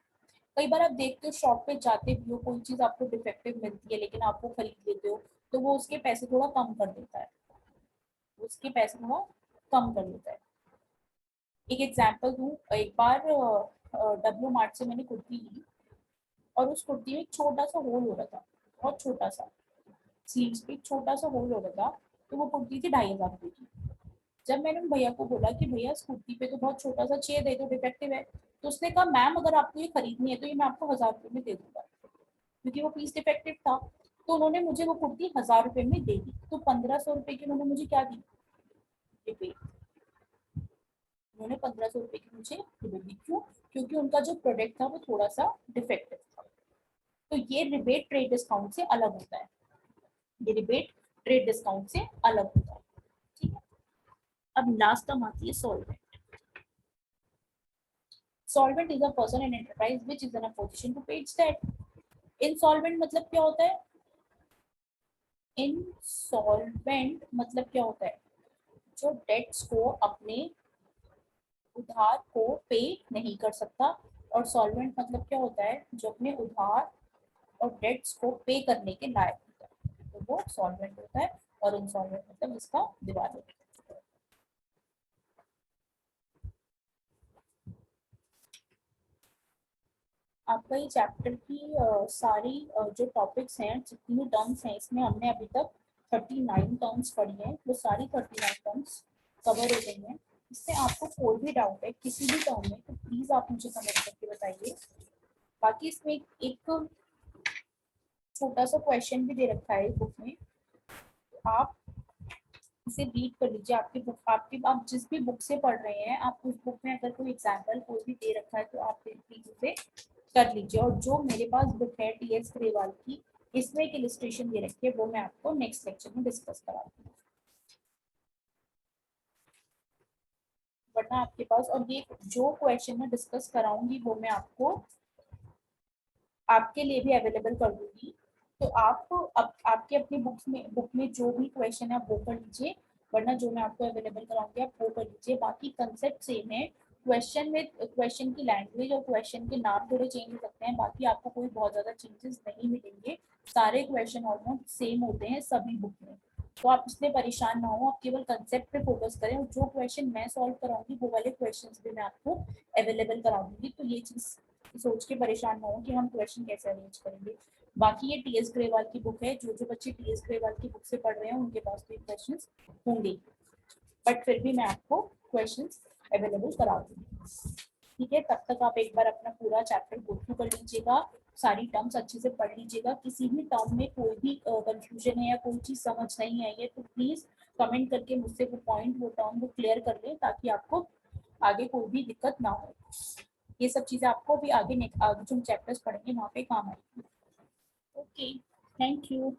कई बार आप देखते हो शॉप पे जाते भी हो, कोई चीज आपको डिफेक्टिव मिलती है लेकिन आप वो खरीद लेते हो, तो वो उसके पैसे थोड़ा कम कर देता है, उसके पैसे थोड़ा कम कर देता है। एक एग्जांपल दूं, एक बार डब्ल्यू मार्ट से मैंने कुर्ती ली, और उस कुर्ती में एक छोटा सा होल हो रहा था, बहुत छोटा सा, स्लीव्स पे एक छोटा सा होल हो रहा था। तो वो कुर्ती थी 2500 रुपए की। जब मैंने उन भैया को बोला कि भैया इस कुर्ती पे तो बहुत छोटा सा छेद है, तो डिफेक्टिव है, तो उसने कहा मैम अगर आपको ये खरीदनी है तो ये मैं आपको 1000 रुपए में दे दूंगा, क्योंकि वो पीस डिफेक्टिव था। तो उन्होंने मुझे वो कुर्ती 1000 रुपए में दे दी, तो 1500 रुपए की उन्होंने मुझे क्या दी, रिबेट। उन्होंने 1500 रुपए की मुझे रिबेट दी, क्यों, क्योंकि उनका जो प्रोडक्ट था वो थोड़ा सा डिफेक्टिव था। तो ये रिबेट ट्रेड डिस्काउंट से अलग होता है, ये रिबेट ट्रेड डिस्काउंट से अलग होता है। ठीक है, अब लास्ट टर्म आती है solvent. Solvent is a person and enterprise which is in a position to pay its debt. Insolvent मतलब क्या होता है, इनसॉल्वेंट मतलब क्या होता है, जो डेट्स को अपने उधार को पे नहीं कर सकता। और सॉल्वेंट मतलब क्या होता है, जो अपने उधार और डेट्स को पे करने के लायक होता है, तो वो सॉल्वेंट होता है। और इंसॉल्वेंट मतलब इसका दिवालिया होता है। आपका ये चैप्टर की सारी जो टॉपिक्स हैं, जितनी टर्म्स हैं, इसमें हमने अभी तक 39 टर्म्स पढ़ी हैं, वो सारी 39 टर्म्स कवर हो गई हैं। इससे आपको कोई भी डाउट है किसी भी टर्म में, तो प्लीज आप मुझे कमेंट करके बताइए। बाकी इसमें एक छोटा सा क्वेश्चन भी दे रखा है बुक में, तो आप इसे रीड कर लीजिए। आपकी बुक, आपकी आप जिस भी बुक से पढ़ रहे हैं, आप उस बुक में अगर कोई एग्जाम्पल कोई भी दे रखा है तो आप प्लीज उसे कर लीजिए। और जो मेरे पास बुक है टीएस ग्रेवाल की, इसमें एक इलिस्ट्रेशन दे रखी है, वो मैं आपको नेक्स्ट लेक्चर में डिस्कस कराती हूँ। वरना आपके पास, और ये जो क्वेश्चन मैं डिस्कस कराऊंगी वो मैं आपको आपके लिए भी अवेलेबल कर दूंगी। तो आप आपके अपनी बुक में जो भी क्वेश्चन है आप वो कर लीजिए, वरना जो मैं आपको अवेलेबल कराऊंगी आप वो कर लीजिए। बाकी कंसेप्ट सेम है, क्वेश्चन में क्वेश्चन की लैंग्वेज और क्वेश्चन के नाम थोड़े चेंज हो सकते हैं, बाकी आपको कोई बहुत ज़्यादा चेंजेस नहीं मिलेंगे। सारे क्वेश्चन ऑलमोस्ट सेम होते हैं सभी बुक में। तो आप इसलिए परेशान ना हो, आप केवल कंसेप्ट पे फोकस करें और जो क्वेश्चन मैं सॉल्व कराऊंगी वो वाले क्वेश्चंस भी मैं आपको अवेलेबल करा दूंगी। तो ये चीज सोच के परेशान ना हो कि हम क्वेश्चन कैसे अरेंज करेंगे। बाकी ये टीएस ग्रेवाल की बुक है, जो जो बच्चे टीएस ग्रेवाल की बुक से पढ़ रहे हैं उनके पास तो क्वेश्चन होंगे, बट फिर भी मैं आपको क्वेश्चन अवेलेबल करा दूंगी। ठीक है, तब तक आप एक बार अपना पूरा चैप्टर गो थ्रू कर लीजिएगा, सारी टर्म्स अच्छे से पढ़ लीजिएगा। किसी भी टर्म में कोई भी कंफ्यूजन है या कोई चीज समझ नहीं आई है तो प्लीज कमेंट करके मुझसे वो पॉइंट वो टर्म वो क्लियर कर लें, ताकि आपको आगे कोई भी दिक्कत ना हो। ये सब चीजें आपको भी आगे जो चैप्टर्स पढ़ेंगे वहाँ पे काम आएगी। Okay, thank you.